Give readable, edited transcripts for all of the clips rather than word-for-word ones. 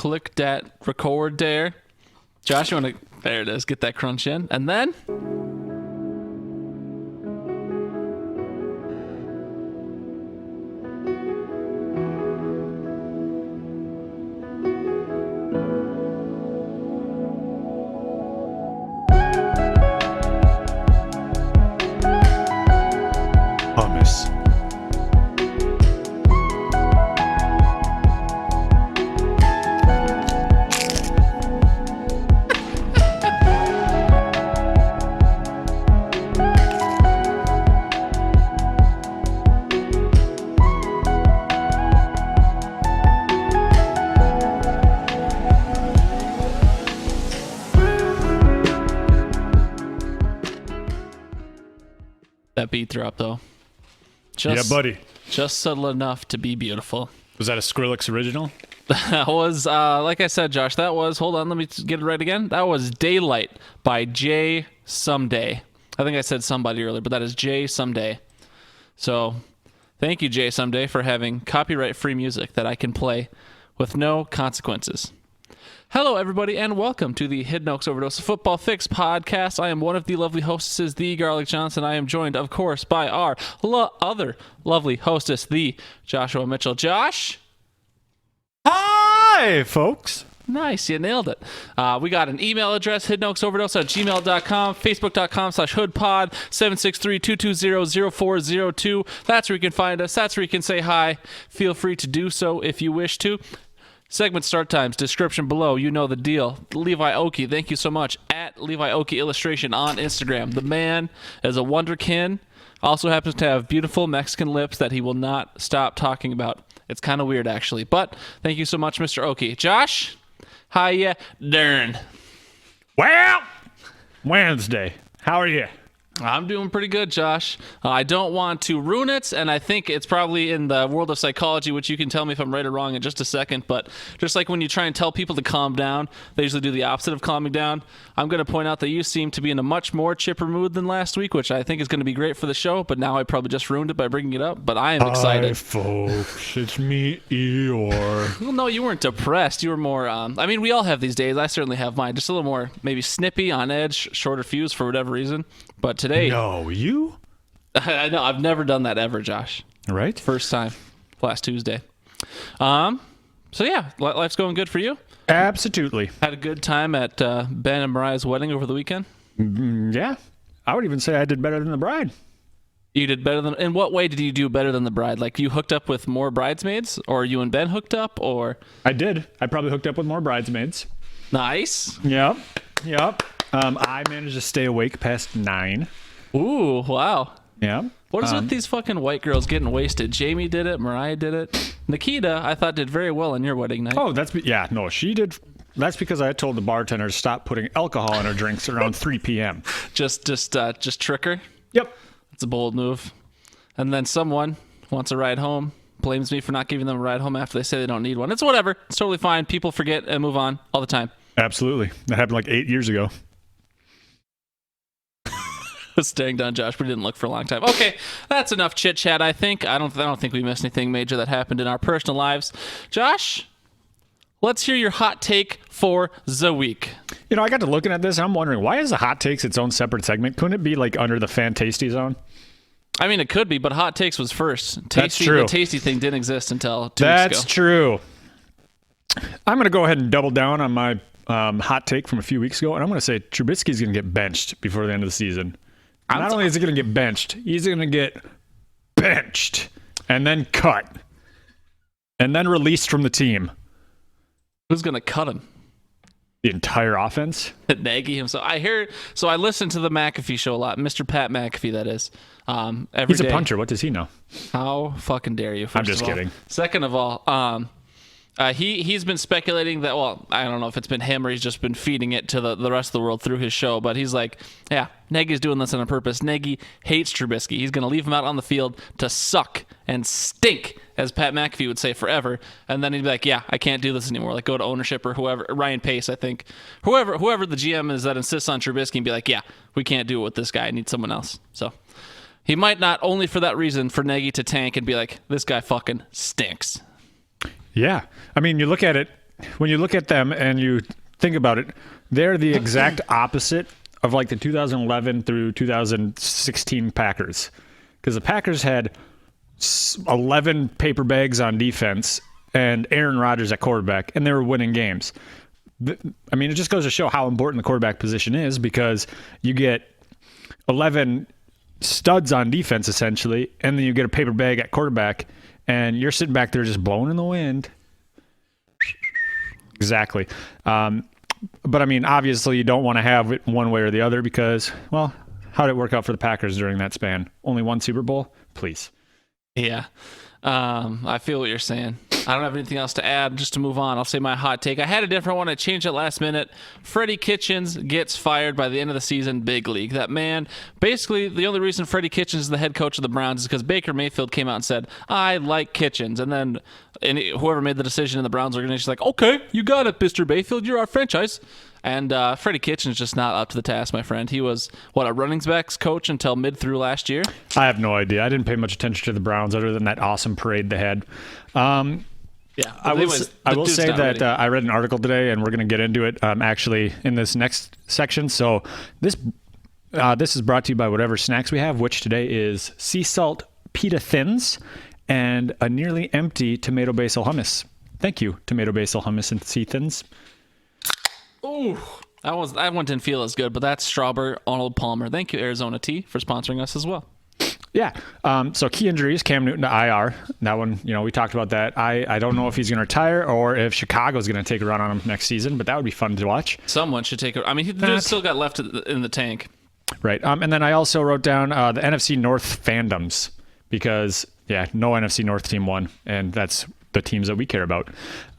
click that record there. Josh, you want to... There it is. Get that crunch in. And then... Hummus. That beat drop, though. Yeah, buddy. Just subtle enough to be beautiful. Was that a Skrillex original? That was, like I said, Josh, that was, hold on, let me get it right again. That was Daylight by Jay Someday. I think I said somebody earlier, but that is Jay Someday. So thank you, Jay Someday, for having copyright-free music that I can play with no consequences. Hello, everybody, and welcome to the Hidden Oaks Overdose Football Fix podcast. I am one of the lovely hostesses, the Garlic Johnson. I am joined, of course, by our other lovely hostess, the Joshua Mitchell. Josh? Hi, folks. Nice, you nailed it. We got an email address, hiddenoaksoverdose@gmail.com, facebook.com/hoodpod, 763-220-0402. That's where you can find us. That's where you can say hi. Feel free to do so if you wish to. Segment start times, description below. You know the deal. Levi Oki, thank you so much. At Levi Oki Illustration on Instagram. The man is a wonderkin. Also happens to have beautiful Mexican lips that he will not stop talking about. It's kind of weird, actually. But thank you so much, Mr. Oki. Josh, hiya, darn. Well, Wednesday. How are you? I'm doing pretty good, Josh. I don't want to ruin it, and I think it's probably in the world of psychology, which you can tell me if I'm right or wrong in just a second, but just like when you try and tell people to calm down, they usually do the opposite of calming down. I'm going to point out that you seem to be in a much more chipper mood than last week, which I think is going to be great for the show, but now I probably just ruined it by bringing it up, but I am excited. Hi, folks. It's me, Eeyore. Well, no, you weren't depressed. You were more, I mean, we all have these days. I certainly have mine. Just a little more maybe snippy, on edge, shorter fuse for whatever reason. But today... No, you? I know. I've never done that ever, Josh. Right? First time. Last Tuesday. So, yeah. Life's going good for you? Absolutely. Had a good time at Ben and Mariah's wedding over the weekend? Yeah. I would even say I did better than the bride. You did better than... In what way did you do better than the bride? Like, you hooked up with more bridesmaids? Or you and Ben hooked up? Or... I did. I probably hooked up with more bridesmaids. Nice. Yep. I managed to stay awake past 9. Ooh, wow. Yeah. What is with these fucking white girls getting wasted? Jamie did it. Mariah did it. Nikita, I thought, did very well on your wedding night. Oh, she did. That's because I told the bartender to stop putting alcohol in her drinks around 3 p.m. Just trick her? Yep. It's a bold move. And then someone wants a ride home, blames me for not giving them a ride home after they say they don't need one. It's whatever. It's totally fine. People forget and move on all the time. Absolutely. That happened like 8 years ago. Staring down Josh, but he didn't look for a long time. Okay, that's enough chit chat. I think I don't think we missed anything major that happened in our personal lives. Josh, let's hear your hot take for the week. You know, I got to looking at this. I'm wondering, why is the hot takes its own separate segment? Couldn't it be like under the fan tasty zone? I mean, it could be, but hot takes was first. That's true. The tasty thing didn't exist until 2 weeks ago. That's true. I'm going to go ahead and double down on my hot take from a few weeks ago, and I'm going to say Trubisky's going to get benched before the end of the season. Not only is he going to get benched, he's going to get benched and then cut and then released from the team. Who's going to cut him? The entire offense? Nagy himself. So I listen to the McAfee show a lot. Mr. Pat McAfee, that is. He's a puncher. What does he know? How fucking dare you? I'm just kidding. Second of all, he's been speculating that, well, I don't know if it's been him or he's just been feeding it to the rest of the world through his show, but he's like, yeah, Nagy's doing this on purpose. Nagy hates Trubisky. He's going to leave him out on the field to suck and stink, as Pat McAfee would say, forever. And then he'd be like, yeah, I can't do this anymore. Like, go to ownership or whoever, Ryan Pace, I think. Whoever the GM is that insists on Trubisky and be like, yeah, we can't do it with this guy. I need someone else. So he might not, only for that reason, for Nagy to tank and be like, this guy fucking stinks. Yeah. I mean, you look at it, when you look at them and you think about it, they're the exact opposite of like the 2011 through 2016 Packers. Because the Packers had 11 paper bags on defense and Aaron Rodgers at quarterback, and they were winning games. I mean, it just goes to show how important the quarterback position is, because you get 11 studs on defense, essentially, and then you get a paper bag at quarterback, and you're sitting back there just blowing in the wind. Exactly. But, I mean, obviously you don't want to have it one way or the other because, well, how did it work out for the Packers during that span? Only one Super Bowl? Please. Yeah. I feel what you're saying. I don't have anything else to add. Just to move on, I'll say my hot take. I had a different one. I changed it last minute. Freddie Kitchens gets fired by the end of the season. Big league. That man, basically, the only reason Freddie Kitchens is the head coach of the Browns is because Baker Mayfield came out and said, I like Kitchens. And then whoever made the decision in the Browns organization is like, okay, you got it, Mr. Mayfield. You're our franchise. And Freddie Kitchens is just not up to the task, my friend. He was, a running backs coach until mid through last year? I have no idea. I didn't pay much attention to the Browns other than that awesome parade they had. Yeah, I will say that I read an article today, and we're going to get into it actually in this next section. So this is brought to you by whatever snacks we have, which today is sea salt pita thins and a nearly empty tomato basil hummus. Thank you, tomato basil hummus and sea thins. Ooh, that one didn't feel as good, but that's Strawberry Arnold Palmer. Thank you, Arizona Tea, for sponsoring us as well. Yeah. So key injuries, Cam Newton to IR. That one, we talked about that. I don't know if he's going to retire or if Chicago's going to take a run on him next season, but that would be fun to watch. Someone should take a... I mean, he still got left in the tank. Right. And then I also wrote down the NFC North fandoms because, no NFC North team won, and that's the teams that we care about.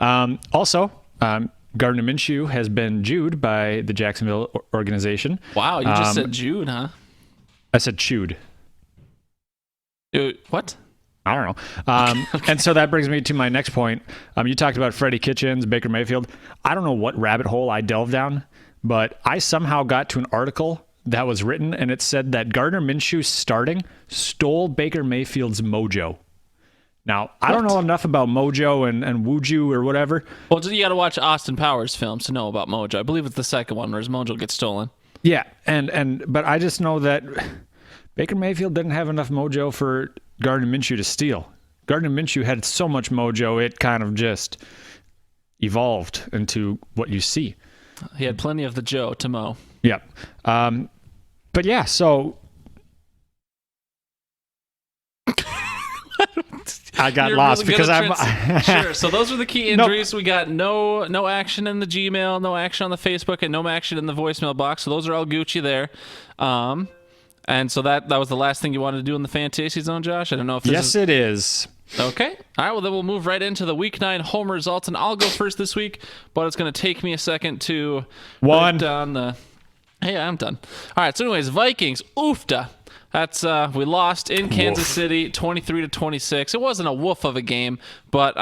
Also, Gardner Minshew has been Jewed by the Jacksonville organization. Wow, you just said Jewed, huh? I said chewed. What? I don't know. Okay. And so that brings me to my next point. You talked about Freddie Kitchens, Baker Mayfield. I don't know what rabbit hole I delved down, but I somehow got to an article that was written, and it said that Gardner Minshew starting stole Baker Mayfield's mojo. Now, I don't know enough about Mojo and Wuju or whatever. Well, you got to watch Austin Powers films to know about Mojo. I believe it's the second one where his mojo gets stolen. Yeah, but I just know that Baker Mayfield didn't have enough mojo for Gardner Minshew to steal. Gardner Minshew had so much mojo, it kind of just evolved into what you see. He had plenty of the Joe to mow. Yeah. But yeah, so... I got lost really because I'm sure. So those are the key injuries. Nope. We got no action in the Gmail, no action on the Facebook, and no action in the voicemail box. So those are all Gucci there. And so that was the last thing you wanted to do in the Fantasy Zone, Josh. I don't know if this it is. Okay. All right. Well, then we'll move right into the Week 9 home results, and I'll go first this week. But it's going to take me a second to break down the. Hey, I'm done. All right. So, anyways, Vikings. Oofda. That's we lost in Kansas City, 23-26. It wasn't a woof of a game, but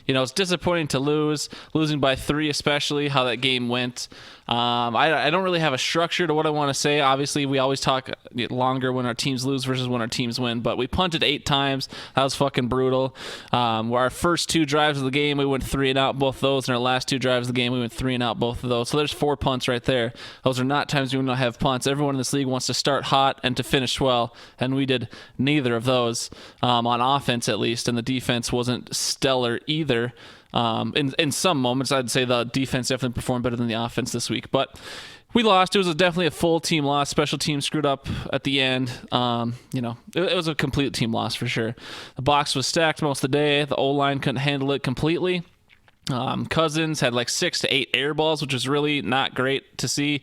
it's disappointing to losing by 3, especially how that game went. I don't really have a structure to what I want to say. Obviously, we always talk longer when our teams lose versus when our teams win, but we punted 8 times. That was fucking brutal. Where our first 2 drives of the game, we went 3 and out both those, and our last 2 drives of the game, we went 3 and out both of those. So there's 4 punts right there. Those are not times we don't have punts. Everyone in this league wants to start hot and to finish well, and we did neither of those on offense at least, and the defense wasn't stellar either. In some moments, I'd say the defense definitely performed better than the offense this week, but we lost. It was definitely a full team loss. Special teams screwed up at the end. It was a complete team loss for sure. The box was stacked most of the day. The O-line couldn't handle it completely. Cousins had like 6 to 8 air balls, which was really not great to see.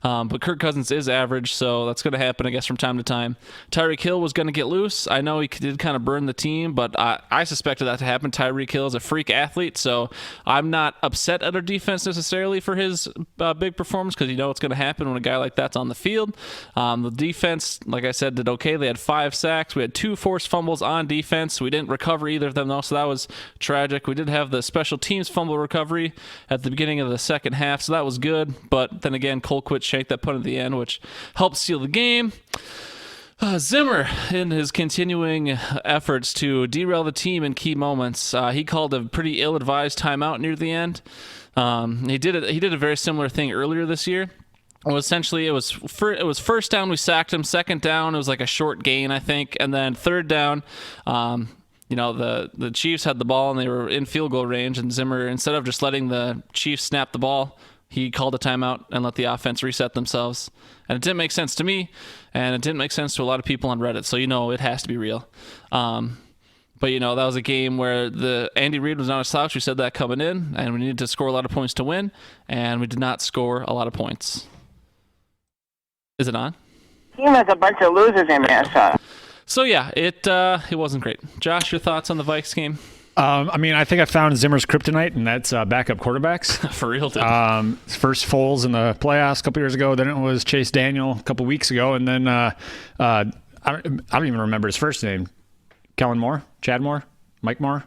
But Kirk Cousins is average, so that's going to happen, I guess, from time to time. Tyreek Hill was going to get loose. I know he did kind of burn the team, but I suspected that to happen. Tyreek Hill is a freak athlete, so I'm not upset at our defense necessarily for his big performance because it's going to happen when a guy like that's on the field. The defense, like I said, did okay. They had 5 sacks. We had 2 forced fumbles on defense. We didn't recover either of them, though, so that was tragic. We did have the special teams fumble recovery at the beginning of the second half, so that was good. But then again, Colquitt shanked that punt at the end, which helped seal the game. Zimmer, in his continuing efforts to derail the team in key moments, he called a pretty ill-advised timeout near the end. He did a very similar thing earlier this year. Well, essentially, it was first down, we sacked him. Second down, it was like a short gain, I think. And then third down, the Chiefs had the ball and they were in field goal range. And Zimmer, instead of just letting the Chiefs snap the ball, he called a timeout and let the offense reset themselves. And it didn't make sense to me, and it didn't make sense to a lot of people on Reddit. So, it has to be real. But, that was a game where the Andy Reid was not a slouch. We said that coming in, and we needed to score a lot of points to win, and we did not score a lot of points. Is it on? Team has a bunch of losers in Minnesota. So, yeah, it wasn't great. Josh, your thoughts on the Vikes game? I think I found Zimmer's kryptonite, and that's backup quarterbacks. For real, dude. First Foles in the playoffs a couple years ago. Then it was Chase Daniel a couple weeks ago, and then I don't even remember his first name. Kellen Moore, Chad Moore, Mike Moore.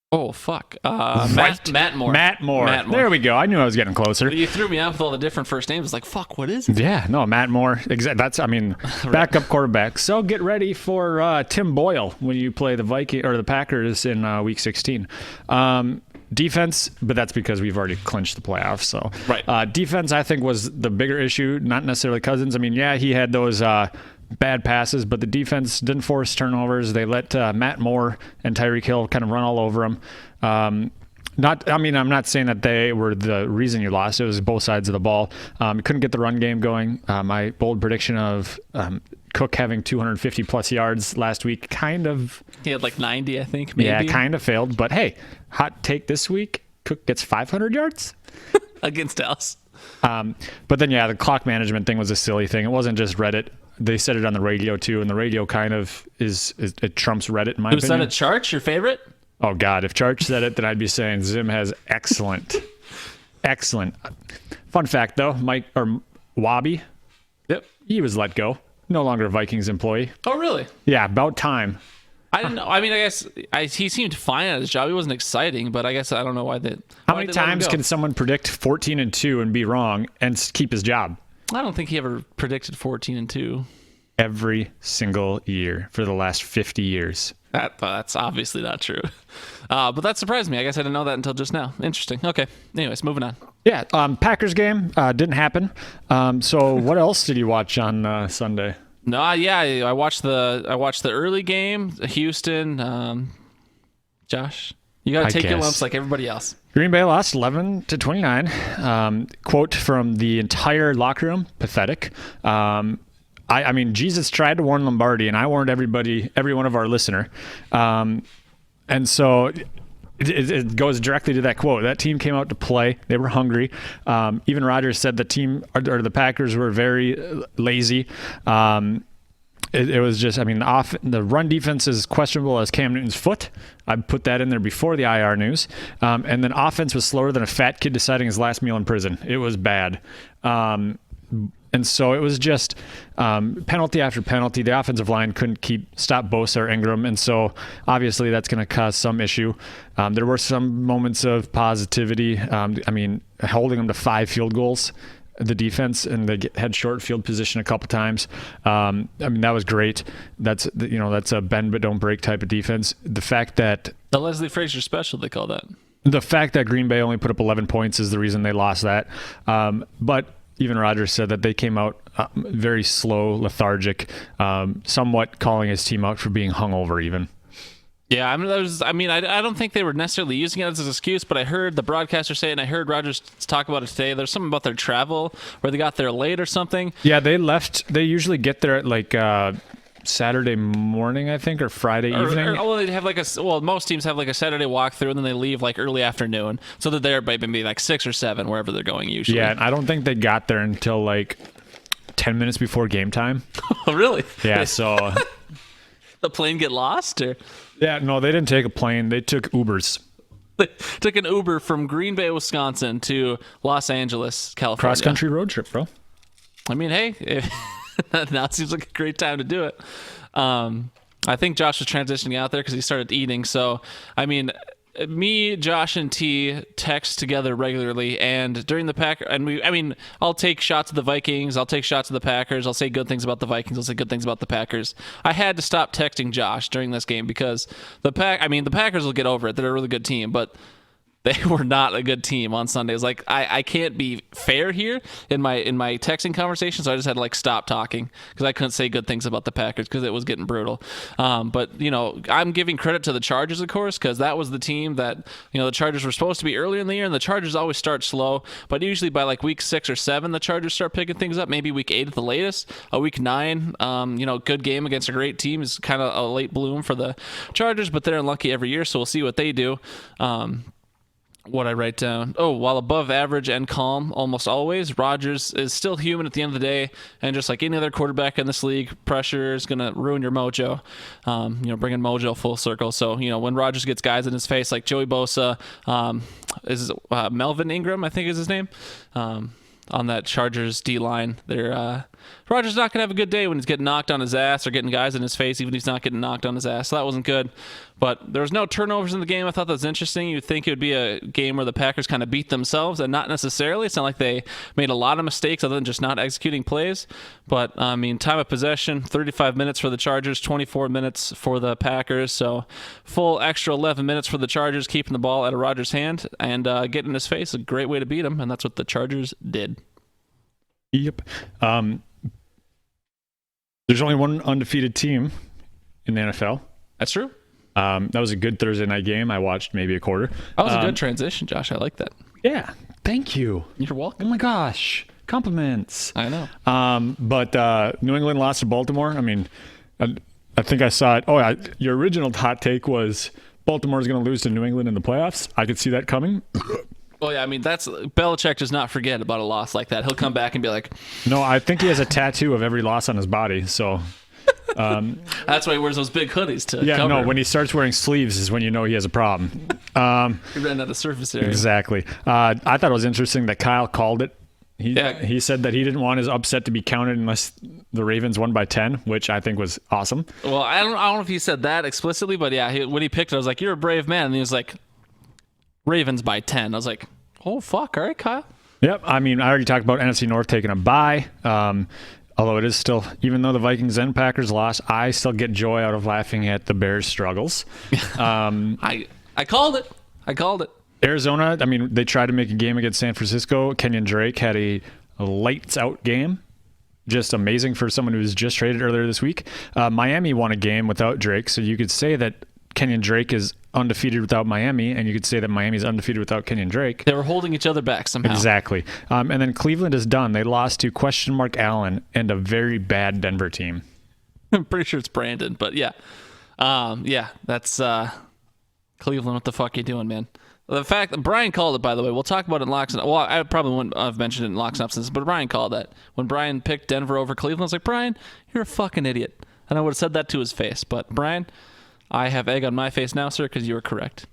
Oh, fuck. Matt Moore. Matt Moore. There we go. I knew I was getting closer. You threw me out with all the different first names. It's like, fuck, what is it? Yeah, no, Matt Moore. Exactly. Backup quarterback. So get ready for Tim Boyle when you play the Packers in Week 16. Defense, but that's because we've already clinched the playoffs. So right. Defense, I think, was the bigger issue, not necessarily Cousins. He had those bad passes, but the defense didn't force turnovers. They let Matt Moore and Tyreek Hill kind of run all over them. I'm not saying that they were the reason you lost. It was both sides of the ball. You couldn't get the run game going. My bold prediction of Cook having 250 plus yards last week he had like 90, I think, maybe. Yeah, kind of failed. But hey, hot take this week, Cook gets 500 yards against Dallas. But then, the clock management thing was a silly thing. It wasn't just Reddit. They said it on the radio too, and the radio kind of it trumps Reddit in my opinion. Who said it? Charch, your favorite? Oh God, if Charch said it, then I'd be saying Zim has excellent. Fun fact though, Wabi, yep, he was let go. No longer a Vikings employee. Oh really? Yeah, about time. I didn't know. I guess he seemed fine at his job. He wasn't exciting, but I guess I don't know why they. How many times can someone predict 14-2 and be wrong and keep his job? I don't think he ever predicted 14-2. Every single year for the last 50 years. That's obviously not true. But that surprised me. I guess I didn't know that until just now. Interesting. Okay. Anyways, moving on. Yeah. Packers game didn't happen. So what else did you watch on Sunday? No, I watched the early game, Houston. Josh, you got to take your lumps like everybody else. Green Bay lost 11-29. Quote from the entire locker room: pathetic. Jesus tried to warn Lombardi, and I warned every one of our listener. And so it goes directly to that quote. That team came out to play. They were hungry. Even Rodgers said the Packers were very lazy. It was just, the run defense is questionable as Cam Newton's foot. I put that in there before the IR news. And then offense was slower than a fat kid deciding his last meal in prison. It was bad. And so it was just penalty after penalty. The offensive line couldn't stop Bosa or Ingram. And so obviously that's going to cause some issue. There were some moments of positivity. Holding them to 5 field goals, the defense, and they had short field position a couple times. That was great. That's a bend but don't break type of defense. The fact that the Leslie Frazier special, they call that. The fact that Green Bay only put up 11 points is the reason they lost that. But even Rodgers said that they came out very slow, lethargic, somewhat calling his team out for being hungover even. Yeah, I don't think they were necessarily using it as an excuse, but I heard the broadcaster say it, and I heard Rodgers talk about it today. There's something about their travel where they got there late or something. Yeah, they left. They usually get there at like Saturday morning, I think, or Friday evening. They'd have most teams have like a Saturday walkthrough, and then they leave like early afternoon, so that they're maybe like 6 or 7 wherever they're going usually. Yeah, and I don't think they got there until like 10 minutes before game time. Oh, really? Yeah, so the plane get lost, or? Yeah, no, they didn't take a plane. They took Ubers. They took an Uber from Green Bay, Wisconsin to Los Angeles, California. Cross-country road trip, bro. Hey, now it seems like a great time to do it. I think Josh was transitioning out there because he started eating. So, me, Josh, and T text together regularly, and during the I'll take shots of the Vikings, I'll take shots of the Packers, I'll say good things about the Vikings, I'll say good things about the Packers. I had to stop texting Josh during this game because the Packers will get over it. They're a really good team, but they were not a good team on Sunday. It was like I can't be fair here in my texting conversation, so I just had to like stop talking because I couldn't say good things about the Packers because it was getting brutal. But I'm giving credit to the Chargers, of course, because that was the team that the Chargers were supposed to be earlier in the year, and the Chargers always start slow, but usually by like week 6 or 7, the Chargers start picking things up. Maybe week 8 at the latest. A week 9, good game against a great team is kind of a late bloom for the Chargers, but they're unlucky every year, so we'll see what they do. What I write down. While above average and calm almost always, Rodgers is still human at the end of the day, and just like any other quarterback in this league, pressure is going to ruin your mojo. Bringing mojo full circle. So, when Rodgers gets guys in his face like Joey Bosa, Melvin Ingram, I think is his name, on that Chargers D-line, Rodgers not going to have a good day when he's getting knocked on his ass or getting guys in his face, even if he's not getting knocked on his ass. So that wasn't good. But there was no turnovers in the game. I thought that was interesting. You'd think it would be a game where the Packers kind of beat themselves, and not necessarily. It's not like they made a lot of mistakes other than just not executing plays. But, time of possession, 35 minutes for the Chargers, 24 minutes for the Packers. So full extra 11 minutes for the Chargers, keeping the ball out of Rodgers' hand and getting in his face. A great way to beat him, and that's what the Chargers did. Yep. There's only one undefeated team in the NFL. That's true. That was a good Thursday night game. I watched maybe a quarter. That was a good transition, Josh. I like that. Yeah. Thank you. You're welcome. Oh my gosh. Compliments. I know. But New England lost to Baltimore. I think I saw it. Your original hot take was Baltimore's going to lose to New England in the playoffs. I could see that coming. Well, yeah, that's Belichick does not forget about a loss like that. He'll come back and be like, no, I think he has a tattoo of every loss on his body. So that's why he wears those big hoodies to cover. No, when he starts wearing sleeves is when you know he has a problem. He ran out of surface area. Exactly. I thought it was interesting that Kyle called it. He said that he didn't want his upset to be counted unless the Ravens won by 10, which I think was awesome. Well, I don't know if he said that explicitly, but yeah, when he picked it, I was like, "You're a brave man," and he was like, "Ravens by 10." I was like, "Oh fuck, all right, Kyle." Yep. I already talked about NFC North taking a bye. Although it is still, even though the Vikings and Packers lost, I still get joy out of laughing at the Bears' struggles. I called it. I called it. Arizona, they tried to make a game against San Francisco. Kenyon Drake had a lights-out game. Just amazing for someone who was just traded earlier this week. Miami won a game without Drake, so you could say that Kenyon Drake is undefeated without Miami, and you could say that Miami's undefeated without Kenyon Drake. They were holding each other back somehow. Exactly. And then Cleveland is done. They lost to question mark Allen and a very bad Denver team. I'm pretty sure it's Brandon, but yeah. That's Cleveland. What the fuck are you doing, man? The fact that Brian called it, by the way, we'll talk about it in Locks and... Well, I probably wouldn't have mentioned it in Locks and Absences, but Brian called that. When Brian picked Denver over Cleveland, I was like, Brian, you're a fucking idiot. And I would have said that to his face. But Brian, I have egg on my face now, sir, because you were correct.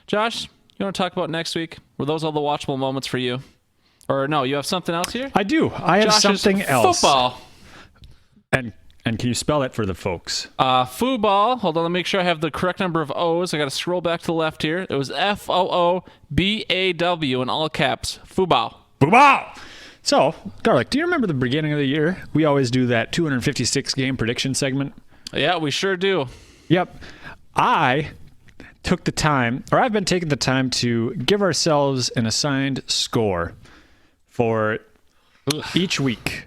Josh, you want to talk about next week? Were those all the watchable moments for you? Or no, you have something else here? I do. I have something else. Football. And can you spell it for the folks? Football. Hold on, let me make sure I have the correct number of O's. I got to scroll back to the left here. It was Foobaw in all caps. Football. Football. So, Garlic, do you remember the beginning of the year? We always do that 256 game prediction segment. Yeah, we sure do. Yep. I took the time, or I've been taking the time to give ourselves an assigned score for each week.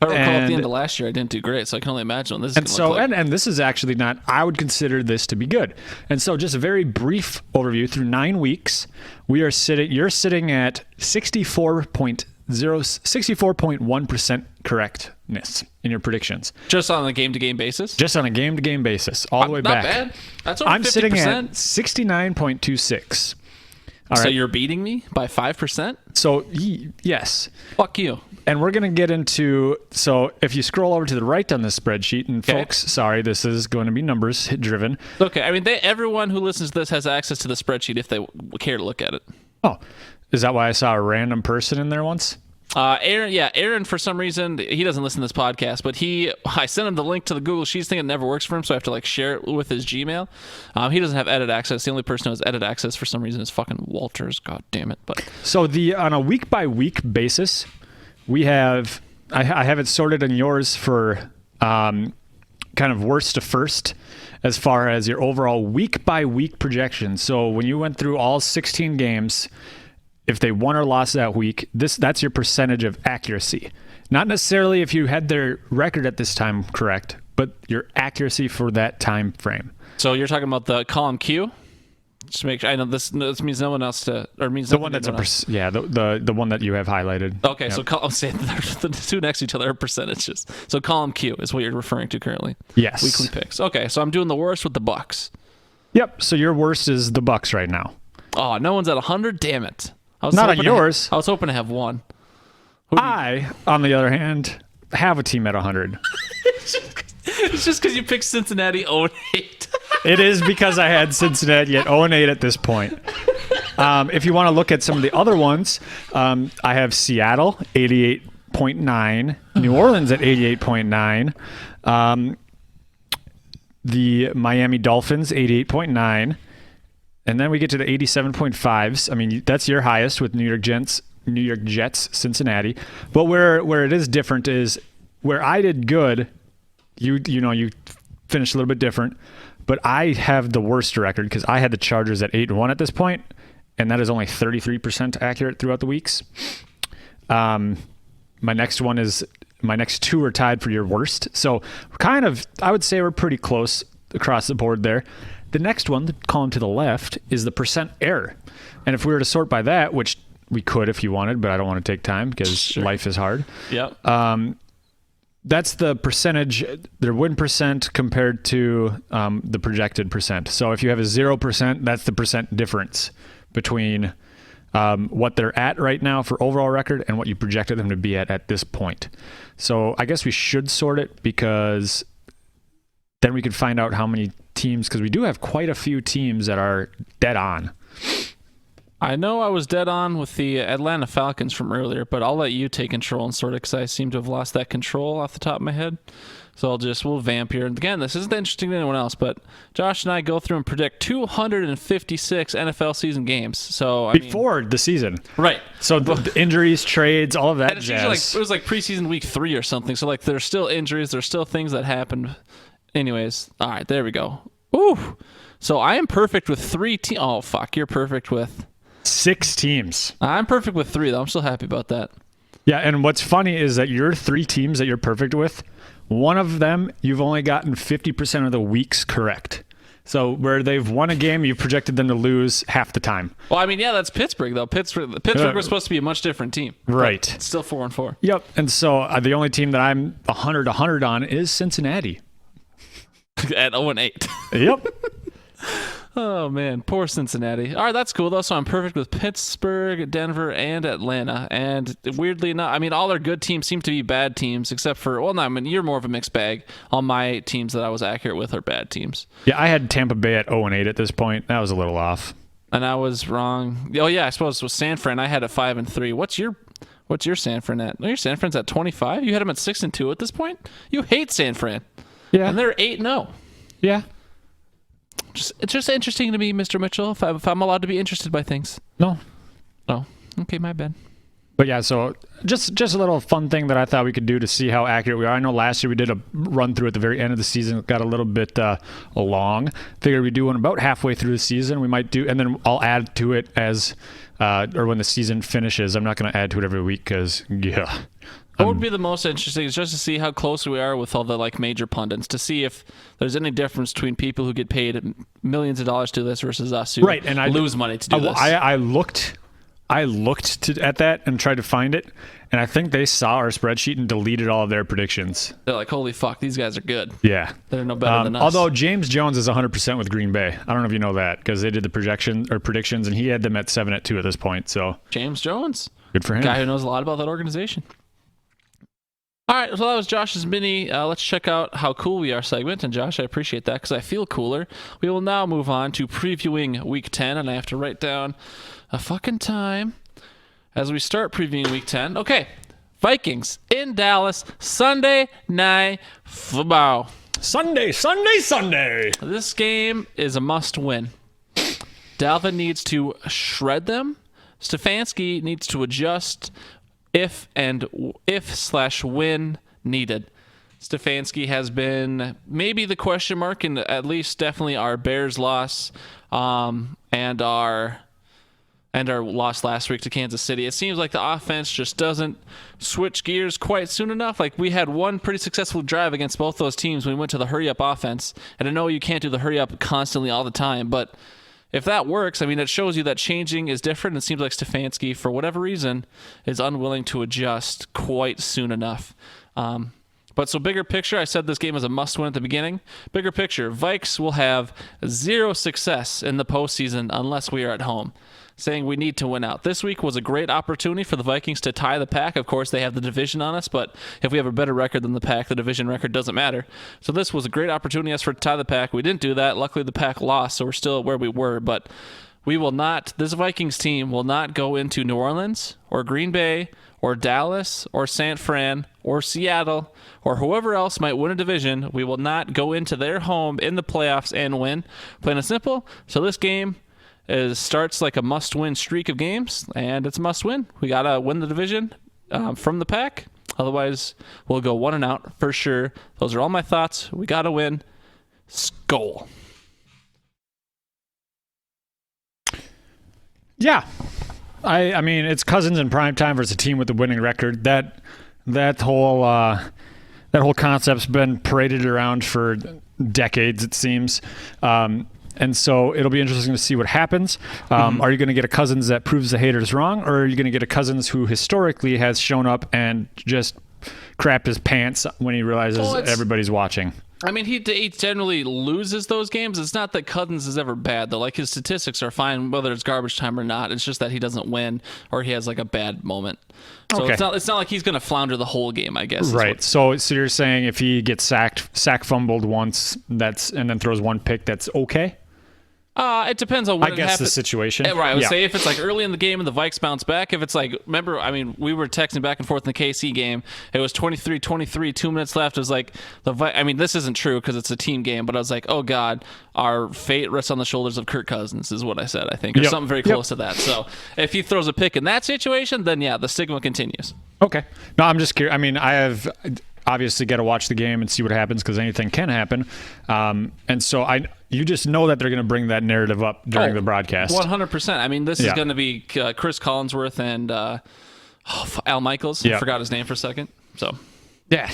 I recall at the end of last year I didn't do great, so I can only imagine what this is going to look like. And this is actually not, I would consider this to be good. And so just a very brief overview through 9 weeks, you're sitting at 64.1% correctness in your predictions. Just on a game-to-game basis? Just on a game-to-game basis, all the way back. Not bad. That's over 50%. I'm sitting at 69.26. All right. So you're beating me by 5%? So, yes. Fuck you. And we're going to get into, so if you scroll over to the right on this spreadsheet, and folks, sorry, this is going to be numbers driven. Okay. Everyone who listens to this has access to the spreadsheet if they care to look at it. Oh, is that why I saw a random person in there once? Aaron, for some reason, he doesn't listen to this podcast, but I sent him the link to the Google Sheets thing. It never works for him, so I have to like share it with his Gmail. He doesn't have edit access. The only person who has edit access for some reason is fucking Walters. God damn it. But So on a week by week basis, we have, I have it sorted in yours for kind of worst to first as far as your overall week by week projection. So when you went through all 16 games, if they won or lost that week, that's your percentage of accuracy. Not necessarily if you had their record at this time correct, but your accuracy for that time frame. So you're talking about the column Q? Just to make sure. I know this means no one else means the one that's the one that you have highlighted. Okay, yep. So I'm saying the two next to each other are percentages. So column Q is what you're referring to currently. Yes. Weekly picks. Okay, so I'm doing the worst with the Bucks. Yep. So your worst is the Bucks right now. Oh, no one's at 100. Damn it. Not on yours. I was hoping to have one. I, on the other hand, have a team at 100. It's just because you picked Cincinnati 0-8. It is because I had Cincinnati at 0-8 at this point. If you want to look at some of the other ones, I have Seattle 88.9, New Orleans at 88.9, the Miami Dolphins 88.9. And then we get to the 87.5s. I mean, that's your highest with New York Jets, Cincinnati. But where it is different is where I did good, you finished a little bit different. But I have the worst record because I had the Chargers at 8-1 at this point, and that is only 33% accurate throughout the weeks. My next two are tied for your worst. So kind of, I would say we're pretty close across the board there. The next one, the column to the left, is the percent error. And if we were to sort by that, which we could if you wanted, but I don't want to take time because life is hard. Yep. That's the percentage, their win percent compared to the projected percent. So if you have a 0%, that's the percent difference between what they're at right now for overall record and what you projected them to be at this point. So I guess we should sort it because then we could find out how many teams, because we do have quite a few teams that are dead on. I know I was dead on with the Atlanta Falcons from earlier, but I'll let you take control and sort it because I seem to have lost that control off the top of my head. So we'll vamp here. And again, this isn't interesting to anyone else, but Josh and I go through and predict 256 NFL season games. So before the season, right? So the injuries, trades, all of that jazz. It was like preseason week 3 or something. So like there's still injuries, there's still things that happened. Anyways, all right, there we go. Ooh, so I am perfect with 3 teams. Oh fuck, you're perfect with 6 teams. I'm perfect with 3 though. I'm still happy about that. Yeah, and what's funny is that your 3 teams that you're perfect with, one of them you've only gotten 50% of the weeks correct. So where they've won a game, you've projected them to lose half the time. Well, I mean, yeah, that's Pittsburgh though. Pittsburgh was supposed to be a much different team. Right. It's still 4-4. Yep. And so the only team that I'm 100 on is Cincinnati. At 0-8. Yep. Oh, man. Poor Cincinnati. All right, that's cool, though. So I'm perfect with Pittsburgh, Denver, and Atlanta. And weirdly enough, I mean, all our good teams seem to be bad teams, except for, well, no, I mean, you're more of a mixed bag. All my teams that I was accurate with are bad teams. Yeah, I had Tampa Bay at 0-8 at this point. That was a little off. And I was wrong. Oh, yeah, I suppose with San Fran, I had it 5-3. What's your San Fran at? No, your San Fran's at 25? You had them at 6-2 at this point? You hate San Fran. Yeah. And they're 8-0. Yeah. It's just interesting to me, Mr. Mitchell, if I'm allowed to be interested by things. No. Oh, okay, my bad. But yeah, so just a little fun thing that I thought we could do to see how accurate we are. I know last year we did a run through at the very end of the season. It got a little bit long. Figured we'd do one about halfway through the season. We might do, and then I'll add to it as, or when the season finishes. I'm not going to add to it every week because, yeah. What would be the most interesting is just to see how close we are with all the like major pundits, to see if there's any difference between people who get paid millions of dollars to do this versus us who lose money to do this. I looked at that and tried to find it, and I think they saw our spreadsheet and deleted all of their predictions. They're like, holy fuck, these guys are good. Yeah. They're no better than us. Although James Jones is 100% with Green Bay. I don't know if you know that because they did the predictions, and he had them at 7-2 at this point. So James Jones. Good for him. Guy who knows a lot about that organization. All right, so that was Josh's mini let's check out how cool we are segment. And Josh, I appreciate that because I feel cooler. We will now move on to previewing Week 10, and I have to write down a fucking time as we start previewing Week 10. Okay, Vikings in Dallas, Sunday night football. Sunday. This game is a must-win. Dalvin needs to shred them. Stefanski needs to adjust if/when needed. Stefanski has been maybe the question mark in at least definitely our Bears loss and our loss last week to Kansas City. It seems like the offense just doesn't switch gears quite soon enough. Like, we had one pretty successful drive against both those teams when we went to the hurry-up offense. And I know you can't do the hurry-up constantly all the time, but if that works, I mean, it shows you that changing is different. It seems like Stefanski, for whatever reason, is unwilling to adjust quite soon enough. But so bigger picture, I said this game is a must-win at the beginning. Bigger picture, Vikes will have zero success in the postseason unless we are at home, saying we need to win out. This week was a great opportunity for the Vikings to tie the pack. Of course, they have the division on us, but if we have a better record than the pack, the division record doesn't matter. So this was a great opportunity for us to tie the pack. We didn't do that. Luckily, the pack lost, so we're still where we were, but we will not, this Vikings team will not go into New Orleans or Green Bay or Dallas or San Fran or Seattle or whoever else might win a division. We will not go into their home in the playoffs and win. Plain and simple. So this game starts like a must-win streak of games, and it's a must-win. We got to win the division from the pack. Otherwise, we'll go 1-0 for sure. Those are all my thoughts. We got to win. Skol. Yeah. I mean, it's Cousins in primetime versus a team with a winning record. That whole concept's been paraded around for decades, it seems. And so it'll be interesting to see what happens. Are you going to get a Cousins that proves the haters wrong, or are you going to get a Cousins who historically has shown up and just crapped his pants when he realizes everybody's watching? I mean, he generally loses those games. It's not that Cousins is ever bad, though. Like, his statistics are fine, whether it's garbage time or not. It's just that he doesn't win or he has, like, a bad moment. So okay. It's not like he's going to flounder the whole game, I guess. Right. So you're saying if he gets sack fumbled once, and then throws one pick, that's okay? It depends on what I guess the situation. Right. I would say if it's like early in the game and the Vikes bounce back, if it's like, remember, I mean, we were texting back and forth in the KC game. It was 23-23, 2 minutes left. It was like, I mean, this isn't true because it's a team game, but I was like, oh God, our fate rests on the shoulders of Kirk Cousins is what I said, I think, or something very close to that. So if he throws a pick in that situation, then yeah, the stigma continues. Okay. No, I'm just curious. I mean, I have obviously got to watch the game and see what happens because anything can happen. And so you just know that they're going to bring that narrative up during the broadcast. 100%. I mean, this is going to be Chris Collinsworth and Al Michaels. I forgot his name for a second. So, yeah.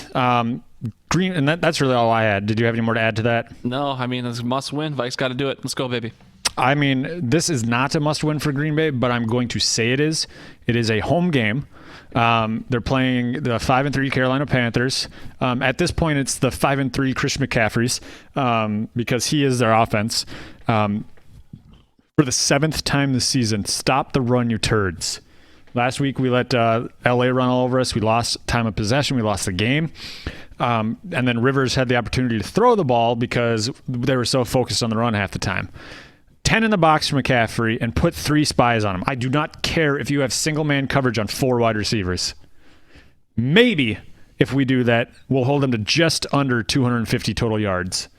Green, and that's really all I had. Did you have any more to add to that? No, I mean, it's a must win. Vikes got to do it. Let's go, baby. I mean, this is not a must win for Green Bay, but I'm going to say it is. It is a home game. They're playing the 5-3 Carolina Panthers. At this point, it's the 5-3 Christian McCaffreys because he is their offense. For the 7th time this season, stop the run, you turds. Last week, we let LA run all over us. We lost time of possession. We lost the game. And then Rivers had the opportunity to throw the ball because they were so focused on the run half the time. 10 in the box for McCaffrey and put 3 spies on him. I do not care if you have single-man coverage on 4 wide receivers. Maybe if we do that, we'll hold them to just under 250 total yards.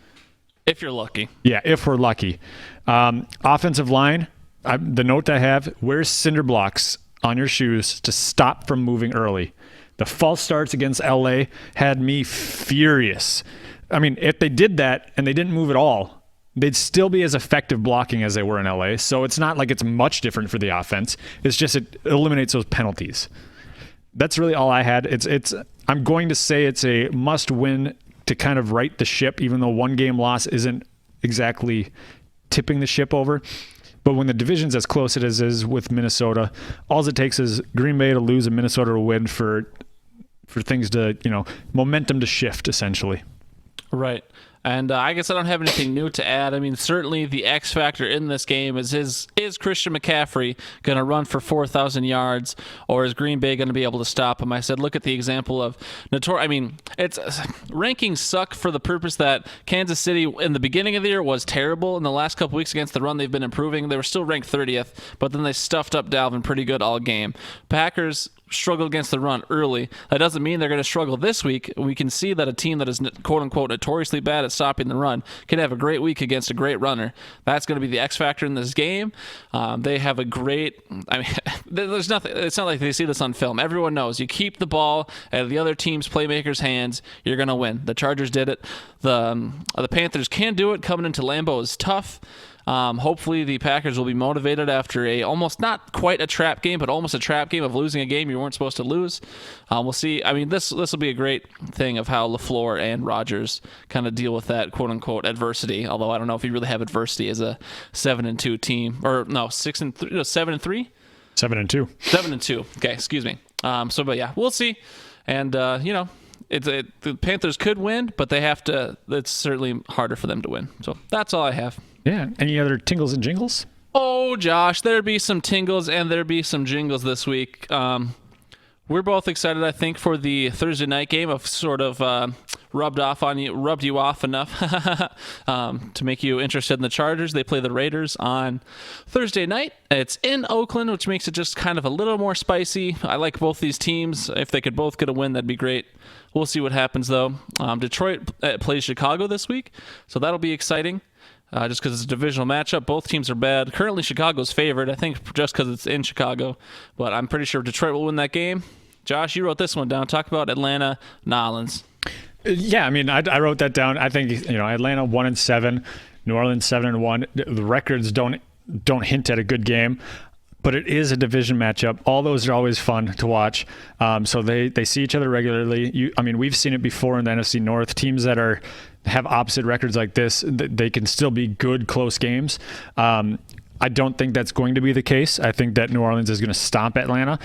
If you're lucky. Yeah, if we're lucky. Offensive line, the note I have, wear cinder blocks on your shoes to stop from moving early. The false starts against LA had me furious. I mean, if they did that and they didn't move at all, they'd still be as effective blocking as they were in LA. So it's not like it's much different for the offense. It's just it eliminates those penalties. That's really all I had. I'm going to say it's a must-win to kind of right the ship, even though one game loss isn't exactly tipping the ship over. But when the division's as close as it is with Minnesota, all it takes is Green Bay to lose and Minnesota to win for things to, momentum to shift, essentially. Right. And I guess I don't have anything new to add. I mean, certainly the X factor in this game is Christian McCaffrey going to run for 4,000 yards, or is Green Bay going to be able to stop him? I said, look at the example of rankings suck for the purpose that Kansas City in the beginning of the year was terrible. In the last couple weeks against the run, they've been improving. They were still ranked 30th, but then they stuffed up Dalvin pretty good all game. Packers struggled against the run early. That doesn't mean they're going to struggle this week. We can see that a team that is quote-unquote notoriously bad at stopping the run can have a great week against a great runner. That's going to be the X factor in this game. They have a great... I mean, there's nothing... It's not like they see this on film. Everyone knows you keep the ball out of the other team's playmakers' hands, you're going to win. The Chargers did it. The Panthers can do it. Coming into Lambeau is tough. Hopefully the Packers will be motivated after a almost not quite a trap game, but almost a trap game of losing a game you weren't supposed to lose. We'll see. I mean, this will be a great thing of how LaFleur and Rodgers kind of deal with that quote unquote adversity. Although I don't know if you really have adversity as a 7-2 team, or no, 7-3, 7-2. 7-2. Okay, excuse me. But yeah, we'll see. And the Panthers could win, but they have to. It's certainly harder for them to win. So that's all I have. Yeah. Any other tingles and jingles? Oh, Josh, there'd be some tingles and there'd be some jingles this week. We're both excited, I think, for the Thursday night game. I've sort of rubbed you off enough to make you interested in the Chargers. They play the Raiders on Thursday night. It's in Oakland, which makes it just kind of a little more spicy. I like both these teams. If they could both get a win, that'd be great. We'll see what happens, though. Detroit plays Chicago this week, so that'll be exciting. Just because it's a divisional matchup. Both teams are bad. Currently, Chicago's favored, I think, just because it's in Chicago. But I'm pretty sure Detroit will win that game. Josh, you wrote this one down. Talk about Atlanta, New Orleans. Yeah, I mean, I wrote that down. I think, Atlanta 1-7, New Orleans 7-1. The records don't hint at a good game, but it is a division matchup. All those are always fun to watch. So they see each other regularly. We've seen it before in the NFC North. Teams that have opposite records like this, they can still be good, close games. I don't think that's going to be the case. I think that New Orleans is going to stomp Atlanta.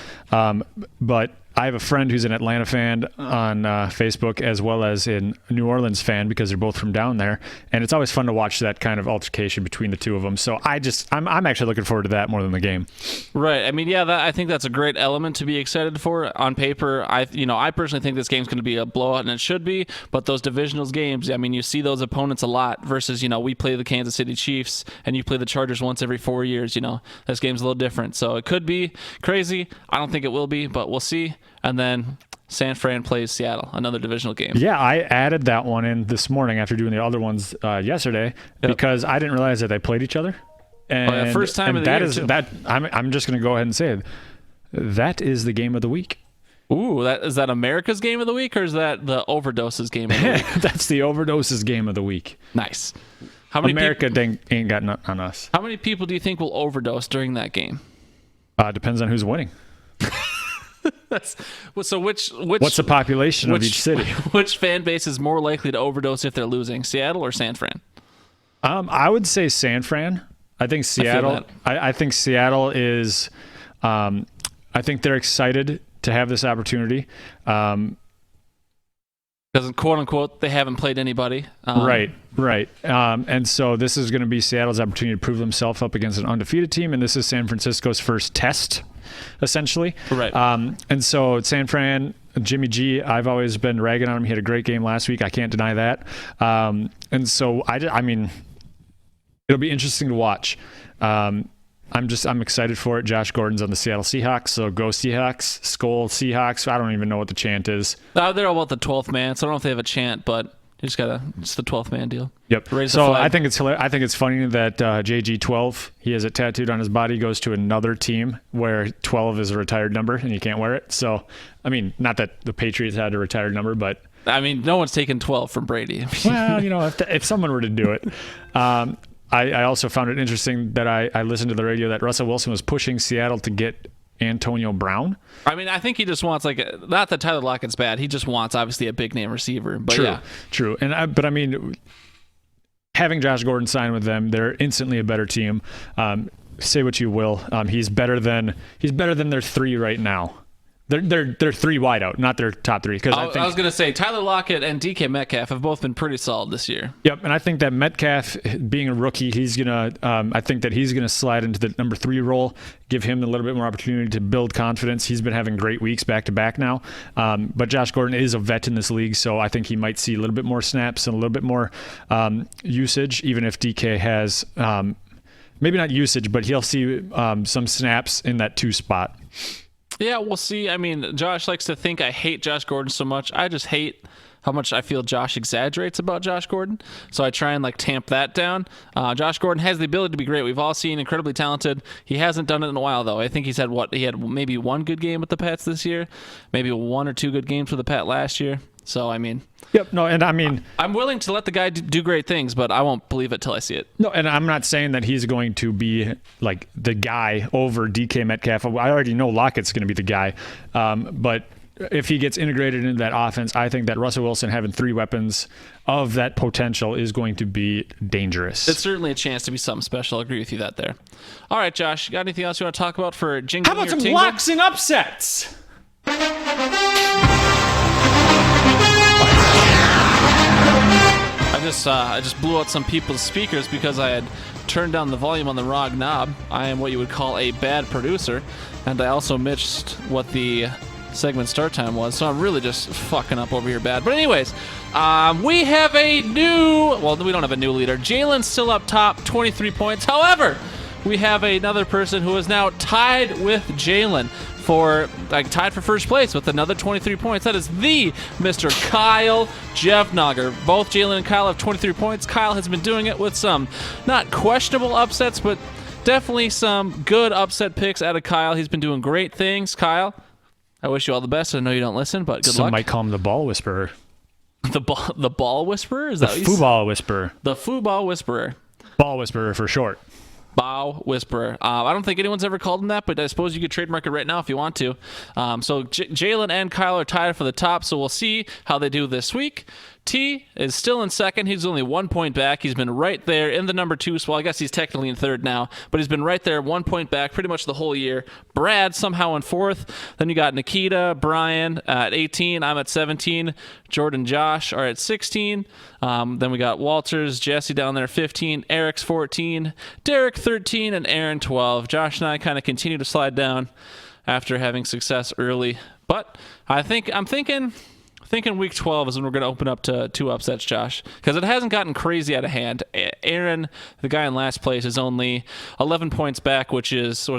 But I have a friend who's an Atlanta fan on Facebook, as well as a New Orleans fan, because they're both from down there. And it's always fun to watch that kind of altercation between the two of them. So I'm actually looking forward to that more than the game. Right. I mean, yeah, I think that's a great element to be excited for. On paper, I personally think this game's going to be a blowout, and it should be. But those divisionals games, I mean, you see those opponents a lot versus, we play the Kansas City Chiefs and you play the Chargers once every 4 years. This game's a little different. So it could be crazy. I don't think it will be, but we'll see. And then San Fran plays Seattle, another divisional game. Yeah, I added that one in this morning after doing the other ones yesterday, because I didn't realize that they played each other. And first time of the year, too. I'm just going to go ahead and say it. That is the game of the week. Ooh, is that America's game of the week, or is that the Overdose's game of the week? That's the Overdose's game of the week. Nice. How many America ain't got none on us. How many people do you think will overdose during that game? Depends on who's winning. So which what's the population of each city? Which fan base is more likely to overdose if they're losing, Seattle or San Fran? I would say San Fran. I think Seattle. I think Seattle is. I think they're excited to have this opportunity. Because quote unquote they haven't played anybody. Right. And so this is going to be Seattle's opportunity to prove themselves up against an undefeated team, and this is San Francisco's first test, essentially. Right. And so San Fran, Jimmy G, I've always been ragging on him. He had a great game last week. I can't deny that. And so I mean, it'll be interesting to watch. I'm excited for it. Josh Gordon's on the Seattle Seahawks, so go Seahawks. Skol Seahawks. I don't even know what the chant is. They're all about the 12th man, so I don't know if they have a chant, but it's the 12th man deal. Yep. So I think it's hilarious. I think it's funny that JG12, he has it tattooed on his body, goes to another team where 12 is a retired number and you can't wear it. So, I mean, not that the Patriots had a retired number, but I mean, no one's taken 12 from Brady. Well, if someone were to do it. I also found it interesting that I listened to the radio that Russell Wilson was pushing Seattle to get Antonio Brown. I mean, I think he just wants not that Tyler Lockett's bad. He just wants obviously a big name receiver. But True. And but I mean, having Josh Gordon sign with them, they're instantly a better team. Say what you will, he's better than their three right now. They're three wide out, not their top three. Because I was going to say Tyler Lockett and DK Metcalf have both been pretty solid this year. Yep, and I think that Metcalf, being a rookie, he's gonna. I think that he's gonna slide into the number 3 role, give him a little bit more opportunity to build confidence. He's been having great weeks back to back now. But Josh Gordon is a vet in this league, so I think he might see a little bit more snaps and a little bit more usage, even if DK has maybe not usage, but he'll see some snaps in that 2 spot. Yeah, we'll see. I mean, Josh likes to think I hate Josh Gordon so much. I just hate how much I feel Josh exaggerates about Josh Gordon. So I try and tamp that down. Josh Gordon has the ability to be great. We've all seen incredibly talented. He hasn't done it in a while though. I think he had maybe one good game with the Pats this year, maybe 1 or 2 good games with the Pat last year. So I mean, yep. No, and I mean, I'm willing to let the guy do great things, but I won't believe it till I see it. No, and I'm not saying that he's going to be like the guy over DK Metcalf. I already know Lockett's going to be the guy, but if he gets integrated into that offense, I think that Russell Wilson having 3 weapons of that potential is going to be dangerous. It's certainly a chance to be something special. I agree with you that there. All right, Josh, you got anything else you want to talk about for Jingle? How about some locks and upsets? I just blew out some people's speakers because I had turned down the volume on the wrong knob. I am what you would call a bad producer, and I also missed what the segment start time was, so I'm really just fucking up over here bad. But anyways, we have a we don't have a new leader. Jalen's still up top, 23 points. However, we have another person who is now tied with Jalen tied for first place with another 23 points. That is the Mr. Kyle Jeffnogger. Both Jalen and Kyle have 23 points. Kyle has been doing it with some not questionable upsets, but definitely some good upset picks out of Kyle. He's been doing great things. Kyle, I wish you all the best. I know you don't listen, but good luck. Some might call him the ball whisperer. The ball whisperer? Is that the football whisperer? The football whisperer. Ball whisperer for short. Bow Whisperer. I don't think anyone's ever called him that, but I suppose you could trademark it right now if you want to. So Jalen and Kyle are tied for the top, so we'll see how they do this week. T is still in second. He's only 1 point back. He's been right there in the number 2 spot. I guess he's technically in third now, but he's been right there 1 point back pretty much the whole year. Brad somehow in fourth. Then you got Nikita, Brian at 18. I'm at 17. Jordan, Josh are at 16. Then we got Walters, Jesse down there 15. Eric's 14. Derek 13, and Aaron 12. Josh and I kind of continue to slide down after having success early, but I'm thinking week 12 is when we're going to open up to 2 upsets, Josh, because it hasn't gotten crazy out of hand. Aaron, the guy in last place, is only 11 points back, which is,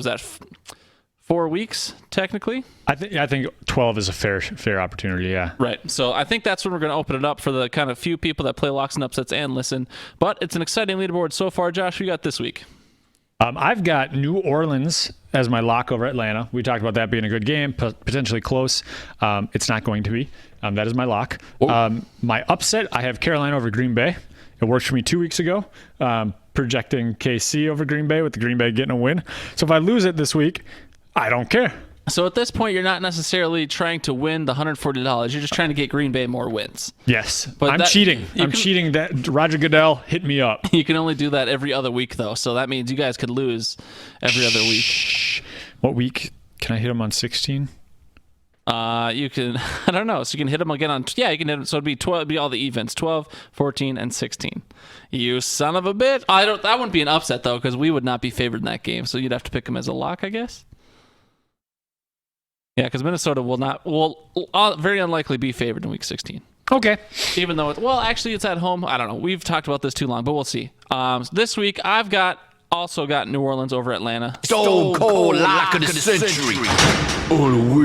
4 weeks, technically? I think 12 is a fair opportunity, yeah. Right. So I think that's when we're going to open it up for the kind of few people that play locks and upsets and listen. But it's an exciting leaderboard so far. Josh, what you got this week? I've got New Orleans as my lock over Atlanta. We talked about that being a good game, potentially close. It's not going to be. That is my lock. My upset, I have Carolina over Green Bay. It worked for me 2 weeks ago, projecting KC over Green Bay with the Green Bay getting a win. So if I lose it this week, I don't care. So at this point, you're not necessarily trying to win the $140. You're just trying to get Green Bay more wins. Yes, but I'm cheating. I'm cheating. That Roger Goodell hit me up. You can only do that every other week, though. So that means you guys could lose every other week. What week can I hit him on 16? You can. I don't know. So you can hit him again on. Yeah, you can hit him. So it'd be 12. It'd be all the evens: 12, 14, and 16. You son of a bitch. That wouldn't be an upset though, because we would not be favored in that game. So you'd have to pick him as a lock, I guess. Yeah, because Minnesota will very unlikely be favored in Week 16. Okay. Even though actually it's at home. I don't know. We've talked about this too long, but we'll see. This week I've also got New Orleans over Atlanta. Stone cold lock of the century.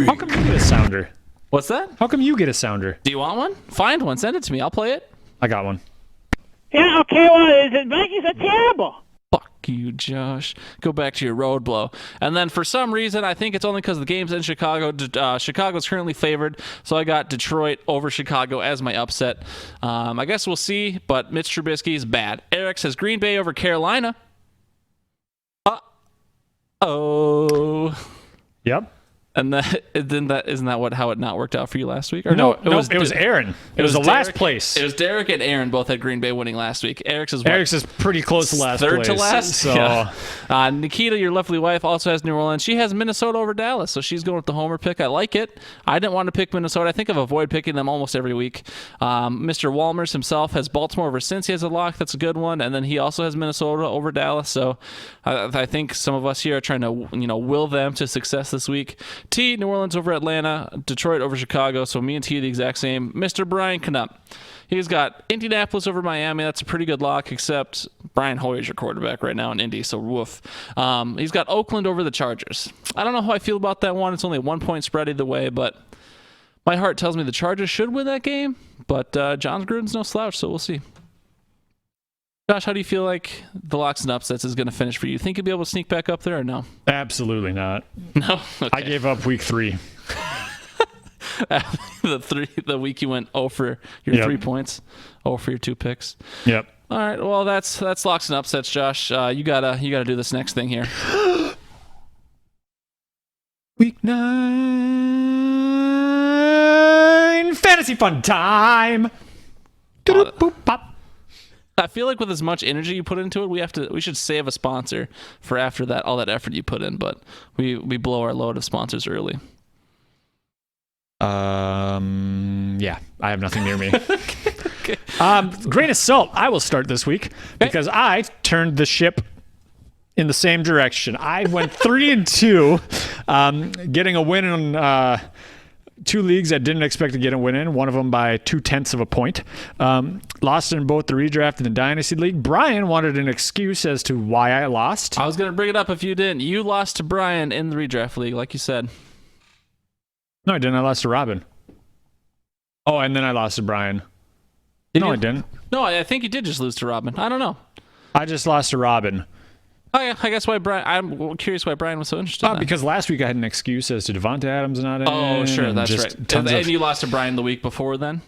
How come you get a sounder? What's that? How come you get a sounder? Do you want one? Find one. Send it to me. I'll play it. I got one. Yeah, okay, well, the Vikings are terrible. Fuck you, Josh. Go back to your road blow. And then for some reason, I think it's only because the game's in Chicago. Chicago's currently favored, so I got Detroit over Chicago as my upset. I guess we'll see, but Mitch Trubisky is bad. Eric says Green Bay over Carolina. Oh. Yep. And isn't that how it not worked out for you last week? Or no, it was Aaron. It was the last place. It was Derek and Aaron both had Green Bay winning last week. Eric's is pretty close to last third place. To last. So yeah. Nikita, your lovely wife, also has New Orleans. She has Minnesota over Dallas, so she's going with the homer pick. I like it. I didn't want to pick Minnesota. I think I've avoided picking them almost every week. Mr. Walmers himself has Baltimore over Cincy. He has a lock. That's a good one. And then he also has Minnesota over Dallas. So I think some of us here are trying to will them to success this week. T, New Orleans over Atlanta, Detroit over Chicago. So me and T are the exact same. Mr. Brian Knupp. He's got Indianapolis over Miami. That's a pretty good lock, except Brian Hoyer's your quarterback right now in Indy, so woof. He's got Oakland over the Chargers. I don't know how I feel about that one. It's only a 1-point spread either way, but my heart tells me the Chargers should win that game. But John Gruden's no slouch, so we'll see. Josh, how do you feel like the locks and upsets is going to finish for you? Think you'll be able to sneak back up there or no? Absolutely not. No? Okay. I gave up week 3. The week you went 0 for your 3 points, 0 for your 2 picks. Yep. All right, well that's locks and upsets, Josh. You gotta do this next thing here. Week 9 fantasy fun time. I feel like with as much energy you put into it, we should save a sponsor for after that, all that effort you put in, but we blow our load of sponsors early. Yeah, I have nothing near me. Okay. Grain of salt, I will start this week because I turned the ship in the same direction. I went 3-2, getting a win in 2 leagues I didn't expect to get a win in, one of them by 0.2 of a point. Lost in both the redraft and the dynasty league. Brian wanted an excuse as to why I lost. I was going to bring it up if you didn't. You lost to Brian in the redraft league, like you said. No, I didn't. I lost to Robin. Oh, and then I lost to Brian. I didn't. No, I think you did just lose to Robin. I don't know. I just lost to Robin. Oh, yeah, I guess why Brian. I'm curious why Brian was so interested. in that. Because last week I had an excuse as to Devonta Adams not in. Oh, sure, that's right. And you lost to Brian the week before then?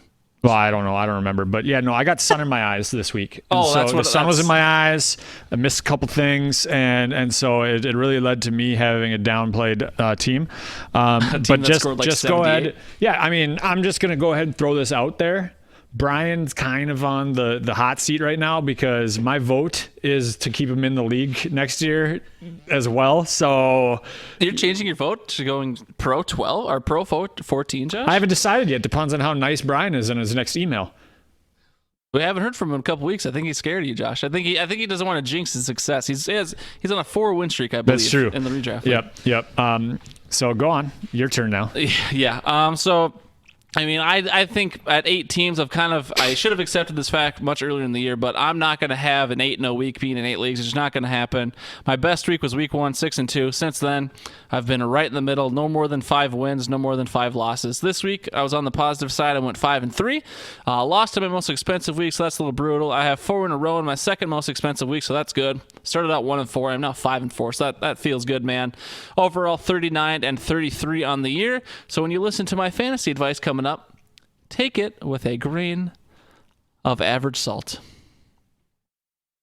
Well, I don't know. I don't remember. But yeah, no, I got sun in my eyes this week. Oh, that's what the sun was in my eyes. I missed a couple things, and so it really led to me having a downplayed team. But just go ahead. Yeah, I mean, I'm just gonna go ahead and throw this out there. Brian's kind of on the hot seat right now because my vote is to keep him in the league next year as well. So you're changing your vote to going Pro 12 or Pro 14, Josh? I haven't decided yet. Depends on how nice Brian is in his next email. We haven't heard from him in a couple weeks. I think he's scared of you, Josh. I think he doesn't want to jinx his success. He's on a 4-win streak, I believe. That's true. In the redraft league. Yep. So go on. Your turn now. Yeah. So I mean, I think at 8 teams, I should have accepted this fact much earlier in the year, but I'm not going to have an 8-0 week being in 8 leagues. It's just not going to happen. My best week was week 1, 6-2. Since then, I've been right in the middle. No more than 5 wins, no more than 5 losses. This week, I was on the positive side. I went 5-3. Lost in my most expensive week, so that's a little brutal. I have 4 in a row in my second most expensive week, so that's good. Started out 1-4. I'm now 5-4, so that feels good, man. Overall, 39-33 on the year. So when you listen to my fantasy advice coming up, take it with a grain of average salt.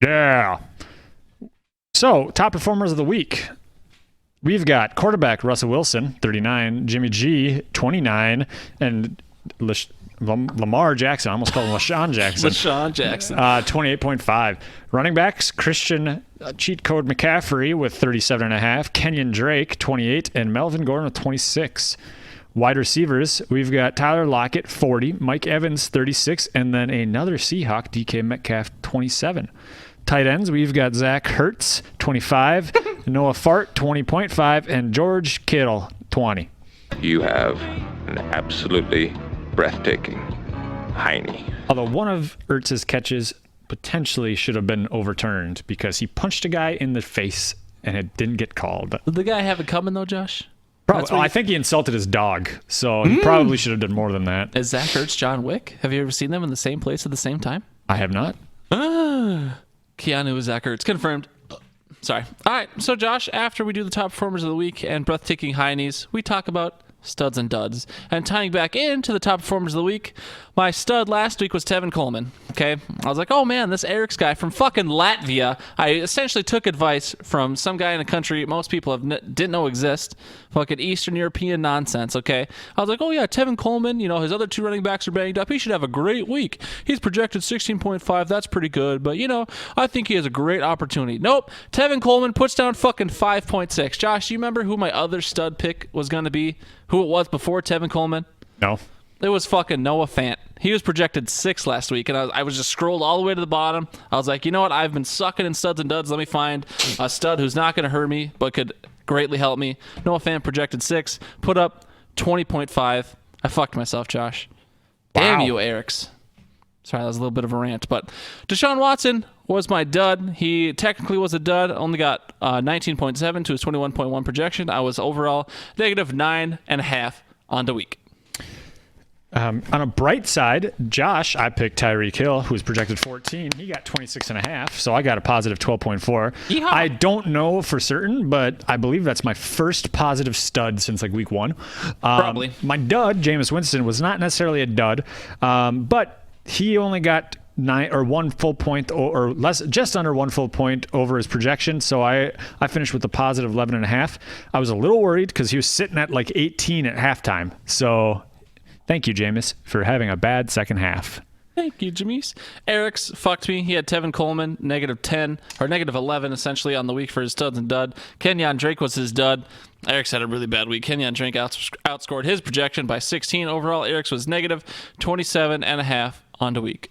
Yeah. So, top performers of the week. We've got quarterback Russell Wilson, 39, Jimmy G, 29, and Lamar Jackson. I almost called him LaShawn Jackson. 28.5. Running backs, Christian Cheat Code McCaffrey with 37.5, Kenyon Drake, 28, and Melvin Gordon with 26. Wide receivers, we've got Tyler Lockett, 40, Mike Evans, 36, and then another Seahawk, DK Metcalf, 27. Tight ends, we've got Zach Ertz, 25, Noah Fart, 20.5, and George Kittle, 20. You have an absolutely breathtaking hiney. Although one of Ertz's catches potentially should have been overturned because he punched a guy in the face and it didn't get called. Did the guy have it coming, though, Josh? Probably. I think he insulted his dog, so he probably should have done more than that. Is Zach Ertz John Wick? Have you ever seen them in the same place at the same time? I have not. Keanu is Zach Ertz. Confirmed. Sorry. All right, so Josh, after we do the top performers of the week and breathtaking high knees, we talk about studs and duds. And tying back into the top performers of the week, my stud last week was Tevin Coleman. Okay, I was like, oh man, this Eric's guy from fucking Latvia. I essentially took advice from some guy in a country most people didn't know exist. Fucking Eastern European nonsense. Okay, I was like, oh yeah, Tevin Coleman. You know, his other 2 running backs are banged up. He should have a great week. He's projected 16.5. That's pretty good. But you know, I think he has a great opportunity. Nope. Tevin Coleman puts down fucking 5.6. Josh, do you remember who my other stud pick was going to be? Who it was before Tevin Coleman? No. It was fucking Noah Fant. He was projected 6 last week, and I was just scrolled all the way to the bottom. I was like, you know what? I've been sucking in studs and duds. Let me find a stud who's not going to hurt me, but could greatly helped me. Noah Fan projected 6, put up 20.5. I fucked myself, Josh. Damn you, Erics. Sorry, that was a little bit of a rant. But Deshaun Watson was my dud. He technically was a dud. Only got 19.7 to his 21.1 projection. I was overall negative 9.5 on the week. On a bright side, Josh, I picked Tyreek Hill, who was projected 14. He got 26.5, so I got a positive 12.4. Yeehaw. I don't know for certain, but I believe that's my first positive stud since like week 1. Probably. My dud, Jameis Winston, was not necessarily a dud, but he only got 1 full point or less, just under 1 full point over his projection. So I finished with a positive 11.5. I was a little worried because he was sitting at like 18 at halftime. So thank you, Jameis, for having a bad second half. Thank you, Jameis. Eric's fucked me. He had Tevin Coleman, negative 10, or negative 11, essentially, on the week for his studs and dud. Kenyon Drake was his dud. Eric's had a really bad week. Kenyon Drake outscored his projection by 16. Overall, Eric's was negative 27.5 on the week.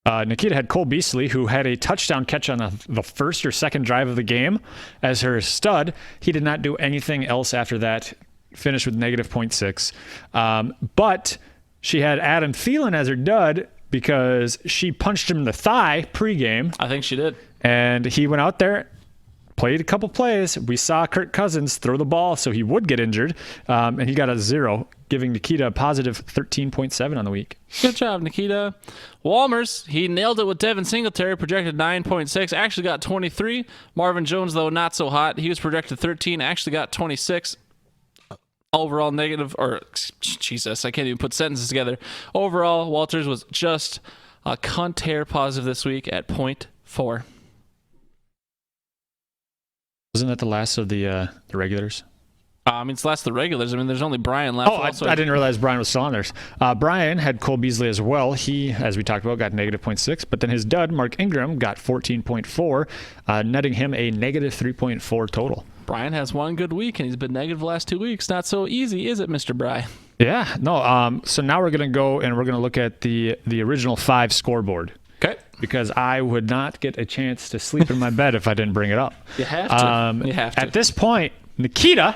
Nikita had Cole Beasley, who had a touchdown catch on the first or second drive of the game as her stud. He did not do anything else after that. Finished with negative 0.6. But she had Adam Thielen as her dud because she punched him in the thigh pregame. I think she did. And he went out there, played a couple plays. We saw Kirk Cousins throw the ball so he would get injured. And he got a 0, giving Nikita a positive 13.7 on the week. Good job, Nikita. Walmers, he nailed it with Devin Singletary, projected 9.6, actually got 23. Marvin Jones, though, not so hot. He was projected 13, actually got 26. Overall negative, or Jesus, I can't even put sentences together. Overall, Walters was just a cunt hair positive this week at 0.4. Wasn't that the last of the regulars? It's last of the regulars. There's only Brian left. I didn't realize Brian was still on theirs. Brian had Cole Beasley as well. He, as we talked about, got negative 0.6, but then his dud, Mark Ingram, got 14.4, netting him a negative 3.4 total. Brian has one good week, and he's been negative the last 2 weeks. Not so easy, is it, Mr. Brian? Yeah, no. So now we're going to go and we're going to look at the original 5 scoreboard. Okay. Because I would not get a chance to sleep in my bed if I didn't bring it up. You have to. You have to. At this point, Nikita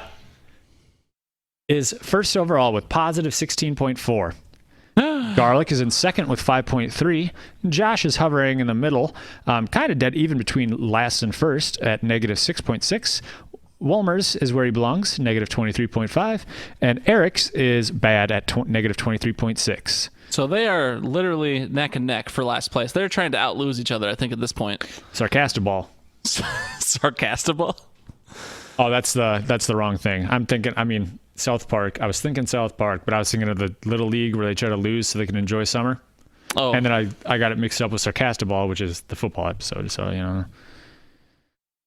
is first overall with positive 16.4. Garlic is in second with 5.3. Josh is hovering in the middle, kind of dead even between last and first at negative 6.6. Walmers is where he belongs, negative 23.5. And Eric's is bad at negative 23.6. So they are literally neck and neck for last place. They're trying to out-lose each other, I think, at this point. Sarcastable. Sarcastable? Oh, that's the wrong thing. South Park. I was thinking South Park, but I was thinking of the Little League where they try to lose so they can enjoy summer. Oh. And then I got it mixed up with Sarcastable, which is the football episode. So,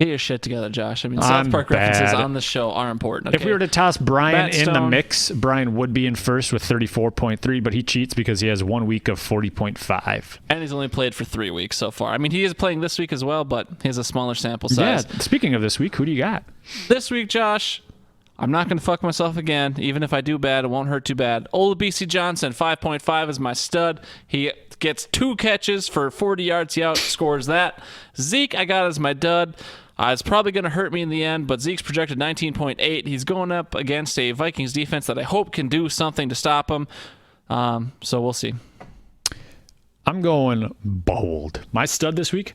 Get your shit together, Josh. South Park references on the show are important. Okay? If we were to toss Brian Matt in the Stone. mix, Brian would be in first with 34.3, but he cheats because he has 1 week of 40.5. And he's only played for 3 weeks so far. He is playing this week as well, but he has a smaller sample size. Yeah, speaking of this week, who do you got? This week, Josh, I'm not going to fuck myself again. Even if I do bad, it won't hurt too bad. Olabisi Johnson, 5.5 is my stud. He gets 2 catches for 40 yards. He outscores that. Zeke, I got as my dud. It's probably going to hurt me in the end, but Zeke's projected 19.8. He's going up against a Vikings defense that I hope can do something to stop him. So we'll see. I'm going bold. My stud this week,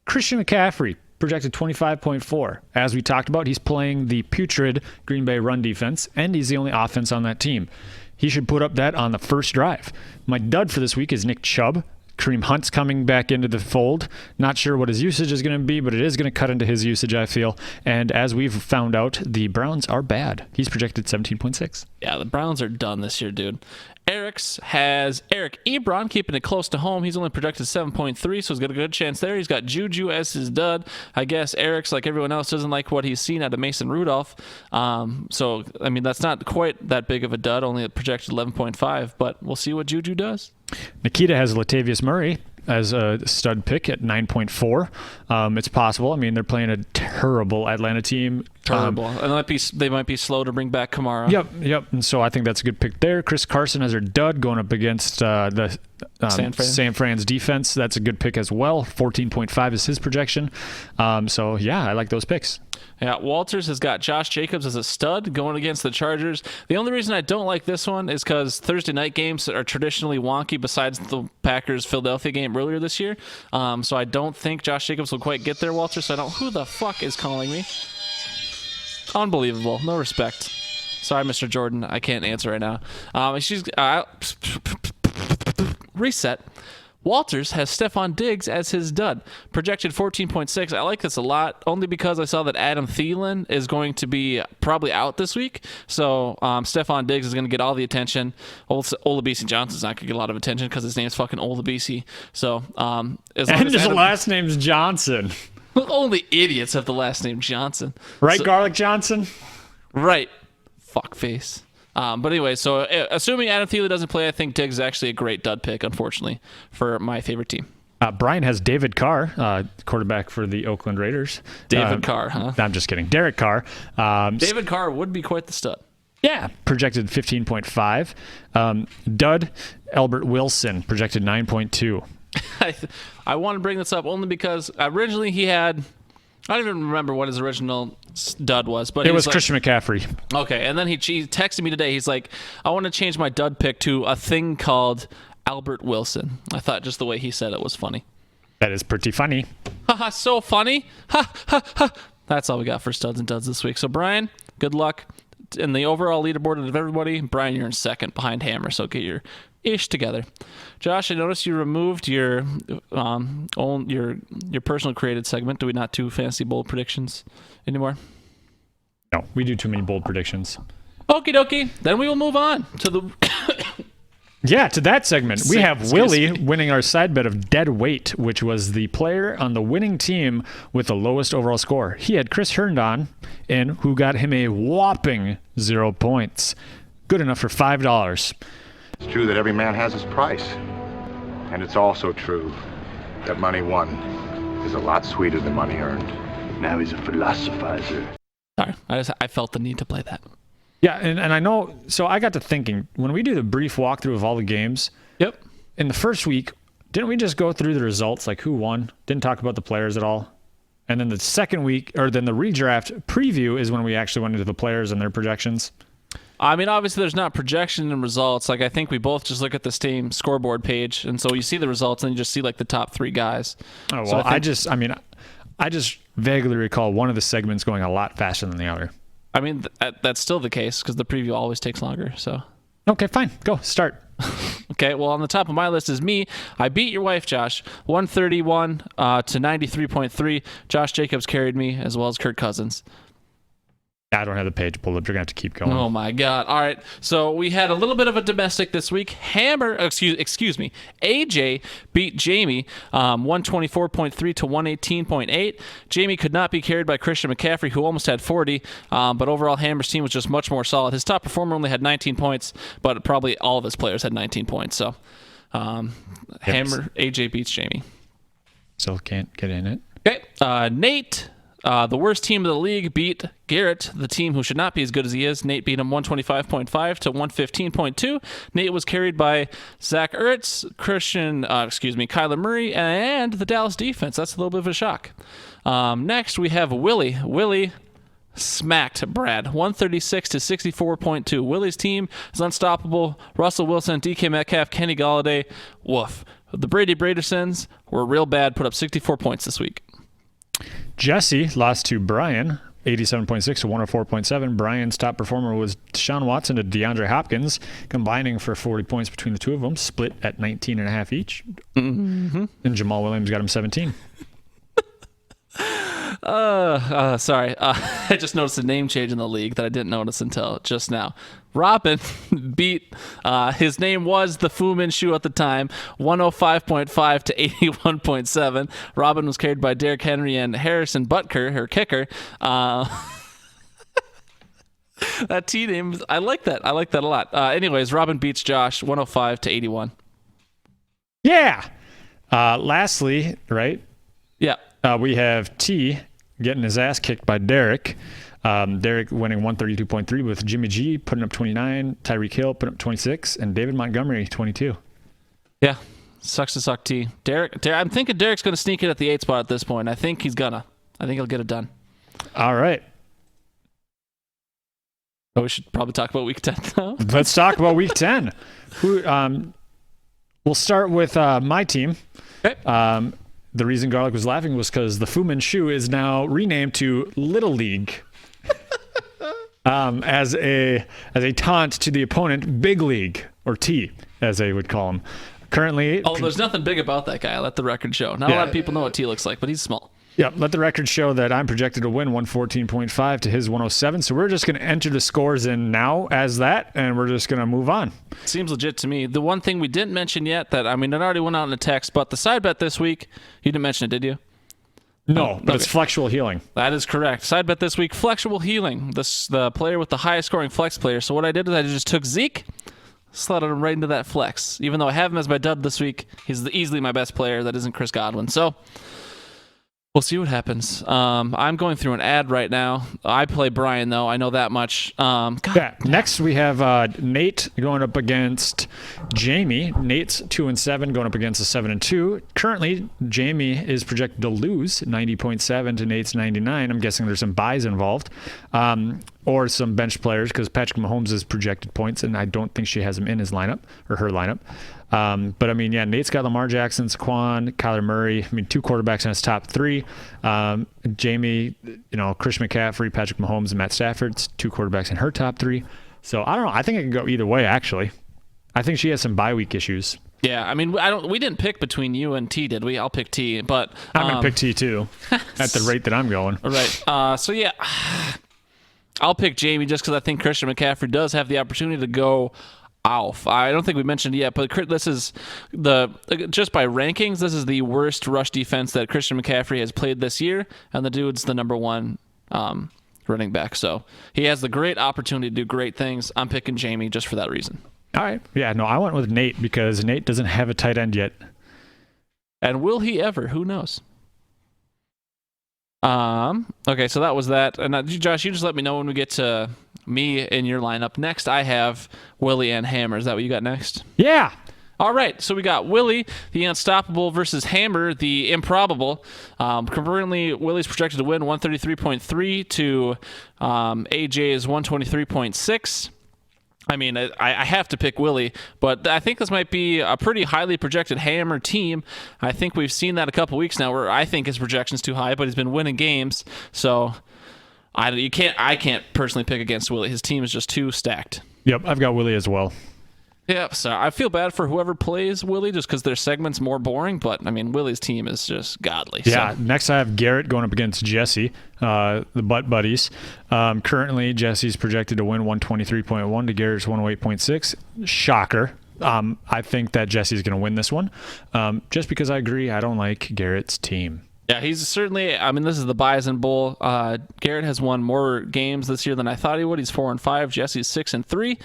Christian McCaffrey, projected 25.4. As we talked about, he's playing the putrid Green Bay run defense, and he's the only offense on that team. He should put up that on the first drive. My dud for this week is Nick Chubb. Kareem Hunt's coming back into the fold. Not sure what his usage is going to be, but it is going to cut into his usage, I feel. And as we've found out, the Browns are bad. He's projected 17.6. Yeah, the Browns are done this year, dude. Eric's has Eric Ebron keeping it close to home. He's only projected 7.3, so he's got a good chance there. He's got Juju as his dud. I guess Eric's, like everyone else, doesn't like what he's seen out of Mason Rudolph. That's not quite that big of a dud, only projected 11.5, but we'll see what Juju does. Nikita has Latavius Murray as a stud pick at 9.4. It's possible. They're playing a terrible Atlanta team. Terrible. And they might be slow to bring back Kamara. Yep. And so I think that's a good pick there. Chris Carson has her dud going up against the San Fran's defense. That's a good pick as well. 14.5 is his projection. So, yeah, I like those picks. Yeah, Walters has got Josh Jacobs as a stud going against the Chargers. The only reason I don't like this one is because Thursday night games are traditionally wonky besides the Packers-Philadelphia game earlier this year. So I don't think Josh Jacobs will quite get there, Walters. So I don't... Who the fuck is calling me? Unbelievable. No respect. Sorry, Mr. Jordan. I can't answer right now. Reset. Walters has Stephon Diggs as his dud. Projected 14.6. I like this a lot, only because I saw that Adam Thielen is going to be probably out this week. So Stephon Diggs is going to get all the attention. Olabisi Johnson's not going to get a lot of attention because his name's fucking Olabisi. So as long as his last name's Johnson. Only idiots have the last name Johnson. Right, Garlic Johnson? Right. Fuckface. But anyway, so assuming Adam Thielen doesn't play, I think Diggs is actually a great dud pick, unfortunately, for my favorite team. Brian has David Carr, quarterback for the Oakland Raiders. David Carr, huh? I'm just kidding. Derek Carr. David Carr would be quite the stud. Yeah, projected 15.5. Dud, Albert Wilson, projected 9.2. I want to bring this up only because originally he had... I don't even remember what his original dud was, but it was Christian McCaffrey. Okay, and then he texted me today. He's like, I want to change my dud pick to a thing called Albert Wilson. I thought just the way he said it was funny. That is pretty funny. Haha, so funny. Ha, ha, ha. That's all we got for studs and duds this week. So, Brian, good luck. In the overall leaderboard of everybody, Brian, you're in second behind Hammer, so get your ish together. Josh, I noticed you removed your personal created segment. Do we not do fantasy bold predictions anymore? No, we do too many bold predictions. Okie dokie. Then we will move on to the... Yeah, to that segment. We have Willie winning our side bet of dead weight, which was the player on the winning team with the lowest overall score. He had Chris Herndon in, who got him a whopping 0 points. Good enough for $5. It's true that every man has his price. And it's also true that money won is a lot sweeter than money earned. Now he's a philosophizer. Sorry, I felt the need to play that. Yeah, and I know, so I got to thinking, when we do the brief walkthrough of all the games, yep. In the first week, didn't we just go through the results, like who won? Didn't talk about the players at all? And then the second week, or then the redraft preview is when we actually went into the players and their projections. I mean, obviously there's not projection and results. Like, I think we both just look at the same scoreboard page, and so you see the results and you just see like the top three guys. Oh, well, so I just vaguely recall one of the segments going a lot faster than the other. I mean, that's still the case because the preview always takes longer. So, okay, fine, go start. Okay, well, on the top of my list is me. I beat your wife, Josh, 131 to 93.3. Josh Jacobs carried me as well as Kirk Cousins. I don't have the page pulled up. You're going to have to keep going. Oh, my God. All right. So we had a little bit of a domestic this week. Excuse me. AJ beat Jamie 124.3 to 118.8. Jamie could not be carried by Christian McCaffrey, who almost had 40. But overall, Hammer's team was just much more solid. His top performer only had 19 points, but probably all of his players had 19 points. So Hammer, AJ beats Jamie. Still can't get in it. Okay. Nate... the worst team of the league beat Garrett, the team who should not be as good as he is. Nate beat him 125.5 to 115.2. Nate was carried by Zach Ertz, Kyler Murray, and the Dallas defense. That's a little bit of a shock. Next, we have Willie. Willie smacked Brad 136 to 64.2. Willie's team is unstoppable. Russell Wilson, DK Metcalf, Kenny Galladay. Woof. The Brady Bradersons were real bad, put up 64 points this week. Jesse lost to Brian, 87.6 to 104.7. Brian's top performer was Deshaun Watson to DeAndre Hopkins, combining for 40 points between the two of them, split at 19.5 each. Mm-hmm. And Jamal Williams got him 17. Sorry. I just noticed a name change in the league that I didn't notice until just now. Robin beat, his name was the Fu Manchu at the time, 105.5 to 81.7. Robin was carried by Derrick Henry and Harrison Butker, her kicker. That team name, I like that. I like that a lot. Anyways, Robin beats Josh 105 to 81. Yeah. Lastly, right? Yeah. We have T getting his ass kicked by Derek. Derek winning 132.3 with Jimmy G putting up 29, Tyreek Hill putting up 26, and David Montgomery 22. Yeah. Sucks to suck T. Derek, I'm thinking Derek's going to sneak in at the 8 spot at this point. I think he's gonna. I think he'll get it done. All right. But we should probably talk about week 10 now. Let's talk about week 10. We'll start with my team. Okay. The reason Garlic was laughing was because the Fu Manchu is now renamed to Little League. As a taunt to the opponent, Big League, or T, as they would call him. Currently, there's nothing big about that guy. Let the record show. Not a lot of people know what T looks like, but he's small. Yeah, let the record show that I'm projected to win 114.5 to his 107. So we're just going to enter the scores in now as that, and we're just going to move on. Seems legit to me. The one thing we didn't mention yet it already went out in the text, but the side bet this week, you didn't mention it, did you? No, but it's Flexual Healing. That is correct. Side bet this week, Flexual Healing. The player with the highest scoring flex player. So what I did is I just took Zeke, slotted him right into that flex. Even though I have him as my dud this week, he's easily my best player. That isn't Chris Godwin. So we'll see what happens. I'm going through an ad right now. I play Brian, though. I know that much. Next, we have Nate going up against Jamie. Nate's 2-7 going up against a 7-2. Currently, Jamie is projected to lose 90.7 to Nate's 99. I'm guessing there's some buys involved. Or some bench players, because Patrick Mahomes is projected points, and I don't think she has him in his lineup, or her lineup. But Nate's got Lamar Jackson, Saquon, Kyler Murray. 2 quarterbacks in his top 3. Jamie, Christian McCaffrey, Patrick Mahomes, and Matt Stafford's 2 quarterbacks in her top 3. So I don't know. I think it can go either way, actually. I think she has some bye week issues. Yeah, we didn't pick between you and T, did we? I'll pick T, but I'm gonna pick T too, at the rate that I'm going. Right. So yeah. I'll pick Jamie just because I think Christian McCaffrey does have the opportunity to go off. I don't think we mentioned it yet, but this is just by rankings, this is the worst rush defense that Christian McCaffrey has played this year, and the dude's the number 1 running back. So he has the great opportunity to do great things. I'm picking Jamie just for that reason. All right. Yeah, no, I went with Nate because Nate doesn't have a tight end yet. And will he ever? Who knows? Okay, so that was that. And Josh, you just let me know when we get to me in your lineup. Next, I have Willie and Hammer. Is that what you got next? Yeah. All right, so we got Willie, the unstoppable, versus Hammer, the improbable. Currently, Willie's projected to win 133.3 to AJ's 123.6. I have to pick Willie, but I think this might be a pretty highly projected Hammer team. I think we've seen that a couple weeks now where I think his projection's too high, but he's been winning games. So I can't personally pick against Willie. His team is just too stacked. Yep, I've got Willie as well. Yeah, so I feel bad for whoever plays Willie just because their segment's more boring, but Willie's team is just godly. Yeah, so. Next I have Garrett going up against Jesse, the Butt Buddies. Currently, Jesse's projected to win 123.1 to Garrett's 108.6. Shocker. I think that Jesse's going to win this one, just because I agree I don't like Garrett's team. Yeah, he's certainly, this is the Bison Bowl. Garrett has won more games this year than I thought he would. He's 4-5. Jesse's 6-3.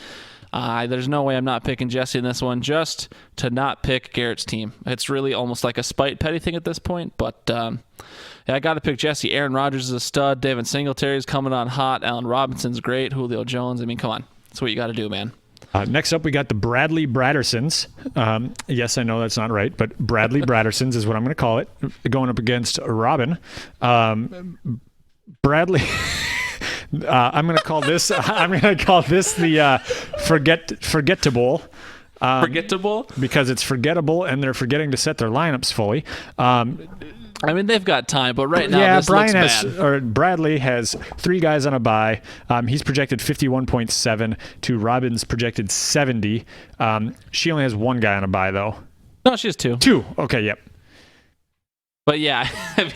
There's no way I'm not picking Jesse in this one just to not pick Garrett's team. It's really almost like a spite petty thing at this point, but I got to pick Jesse. Aaron Rodgers is a stud. Devin Singletary's coming on hot. Allen Robinson's great. Julio Jones. Come on. That's what you got to do, man. Next up, we got the Bradley Braddersons. Yes, I know that's not right, but Bradley Braddersons is what I'm going to call it. Going up against Robin. Bradley... I'm going to call this the forgettable. Forgettable? Because it's forgettable and they're forgetting to set their lineups fully. They've got time, but right now this looks bad. Bradley has 3 guys on a bye. He's projected 51.7 to Robin's projected 70. She only has 1 guy on a bye, though. No, she has 2. 2. Okay, yep. But yeah,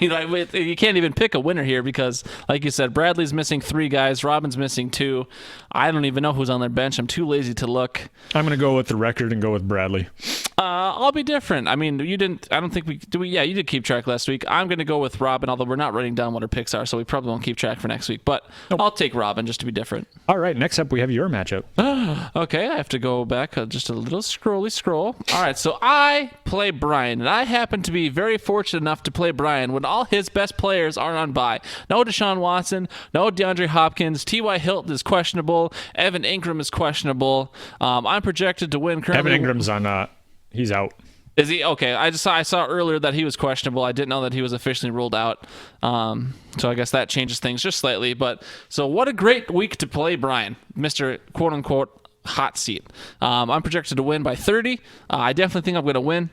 you can't even pick a winner here because, like you said, Bradley's missing 3 guys. Robin's missing 2. I don't even know who's on their bench. I'm too lazy to look. I'm going to go with the record and go with Bradley. I'll be different. You didn't. I don't think we do. Yeah, you did keep track last week. I'm going to go with Robin, although we're not writing down what her picks are, so we probably won't keep track for next week. But nope. I'll take Robin just to be different. All right. Next up, we have your matchup. Okay, I have to go back just a little scroll. All right, so I play Brian, and I happen to be very fortunate enough to play Brian when all his best players are on bye. No Deshaun Watson, no DeAndre Hopkins, T.Y. Hilton is questionable, Evan Ingram is questionable. I'm projected to win currently. Evan Ingram's on, he's out. Is he okay? I saw earlier that he was questionable. I didn't know that he was officially ruled out. So I guess that changes things just slightly. But so what a great week to play Brian, Mr. quote unquote hot seat. I'm projected to win by 30. I definitely think I'm going to win.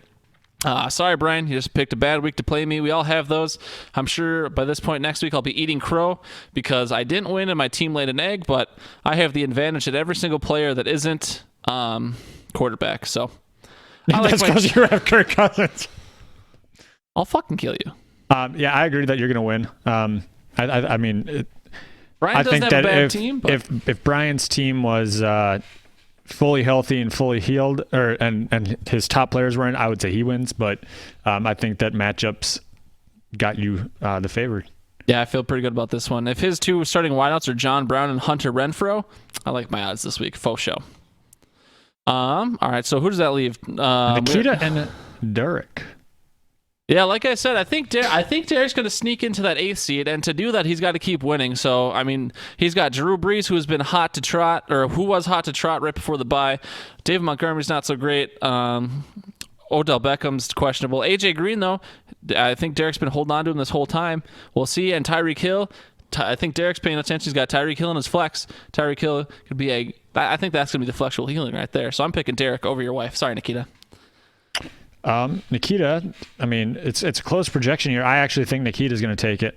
Sorry, Brian, you just picked a bad week to play me. We all have those. I'm sure by this point next week I'll be eating crow because I didn't win and my team laid an egg, but I have the advantage at every single player that isn't quarterback. So that's because you have Kirk Cousins. I'll fucking kill you. Yeah, I agree that you're going to win. I mean, Brian doesn't have a bad team. But if Brian's team was fully healthy and fully healed, and his top players were in, I would say he wins. But I think that matchups got you the favor. Yeah, I feel pretty good about this one. If his two starting wideouts are John Brown and Hunter Renfrow, I like my odds this week. Faux show. All right, so who does that leave? Nikita and Derek. Yeah, like I said, I think Derek's going to sneak into that 8th seed, and to do that, he's got to keep winning. So, I mean, he's got Drew Brees, who was hot to trot right before the bye. David Montgomery's not so great. Odell Beckham's questionable. AJ Green, though, I think Derek's been holding on to him this whole time. We'll see. And Tyreek Hill, I think Derek's paying attention. He's got Tyreek Hill in his flex. Tyreek Hill could be I think that's going to be the flexible healing right there. So I'm picking Derek over your wife. Sorry, Nikita. Nikita, I mean, it's a close projection here. I actually think Nikita's going to take it.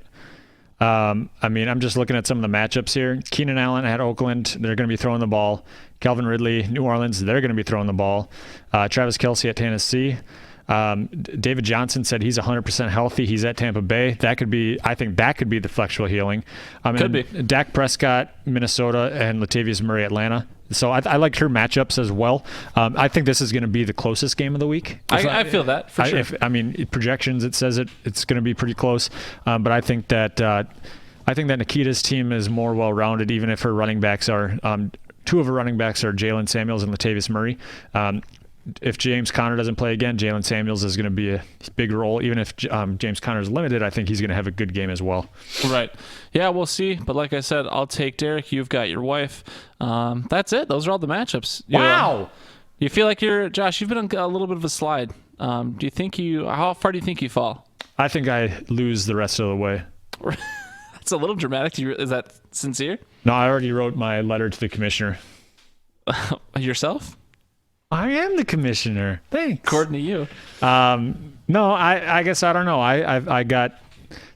I mean, I'm just looking at some of the matchups here. Keenan Allen at Oakland, they're going to be throwing the ball. Calvin Ridley, New Orleans, they're going to be throwing the ball. Travis Kelce at Tennessee. David Johnson said he's 100% healthy. He's at Tampa Bay. I think that could be the flexible healing. Could be. Dak Prescott, Minnesota, and Latavius Murray, Atlanta. So I like her matchups as well. I think this is going to be the closest game of the week. I feel that for sure. I mean, projections, it says it's going to be pretty close. But I think that Nikita's team is more well-rounded, even if her running backs are two of her running backs are Jalen Samuels and Latavius Murray. If James Conner doesn't play again, Jalen Samuels is going to be a big role. Even if James Conner is limited, I think he's going to have a good game as well. Right. Yeah, we'll see. But like I said, I'll take Derek. You've got your wife. That's it. Those are all the matchups. Wow. You feel like Josh, you've been on a little bit of a slide. How far do you think you fall? I think I lose the rest of the way. That's a little dramatic. Is that sincere? No, I already wrote my letter to the commissioner. Yourself? I am the commissioner. Thanks. According to you. No, I guess I don't know. I got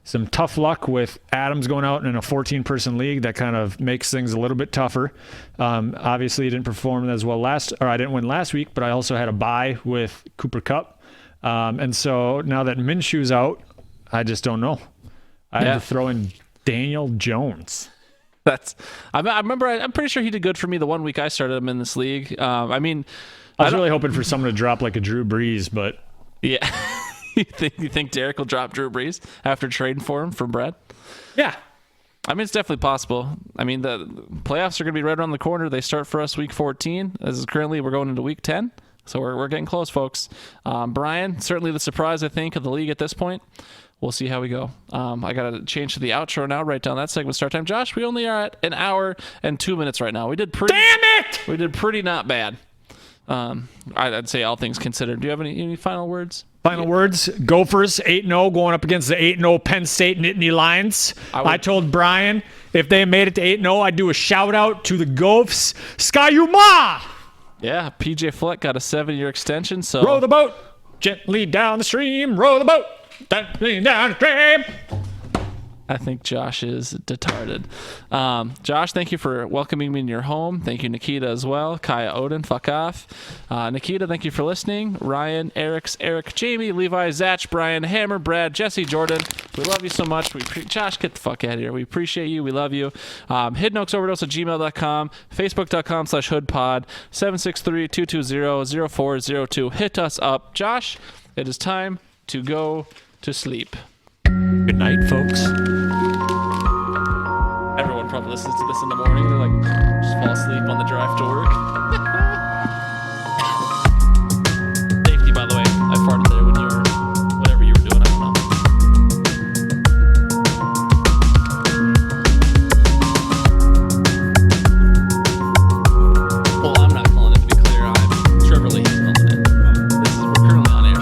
some tough luck with Adams going out in a 14-person league. That kind of makes things a little bit tougher. Obviously, he didn't perform as well I didn't win last week, but I also had a bye with Cooper Kupp. And so now that Minshew's out, I just don't know. I had to throw in Daniel Jones. I'm pretty sure he did good for me the 1 week I started him in this league. I mean, I was really hoping for someone to drop like a Drew Brees, but yeah. You think Derek will drop Drew Brees after trading for him from Brad? Yeah. I mean, it's definitely possible. I mean, the playoffs are going to be right around the corner. They start for us week 14. As is currently, we're going into week 10. So we're getting close, folks. Brian, certainly the surprise, I think, of the league at this point. We'll see how we go. I got to change to the outro now, write down that segment start time. Josh, we only are at an hour and 2 minutes right now. Damn it! We did pretty not bad. I'd say all things considered. Do you have any final words? Final words. Gophers 8-0 going up against the 8-0 Penn State Nittany Lions. I told Brian if they made it to 8-0, I'd do a shout out to the Gophs. Skyuma! Yeah, PJ Fleck got a 7-year extension. So row the boat gently down the stream. Row the boat gently down the stream. I think Josh is detarded. Josh, thank you for welcoming me in your home. Thank you, Nikita, as well. Kaya Odin, fuck off. Nikita, thank you for listening. Ryan, Eric, Jamie, Levi, Zach, Brian, Hammer, Brad, Jesse, Jordan. We love you so much. Josh, get the fuck out of here. We appreciate you. We love you. HiddenOaksOverdose@gmail.com, Facebook.com/HoodPod, 763-220-0402. Hit us up. Josh, it is time to go to sleep. Good night, folks. Everyone probably listens to this in the morning. They're like, just fall asleep on the drive to work. Safety, by the way. I farted there when you were, whatever you were doing. I don't know. Well, I'm not calling it, to be clear. I'm Trevor Lee calling it. We're currently on air.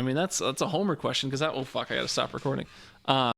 mean, that's a homer question because that. Oh fuck! I gotta stop recording.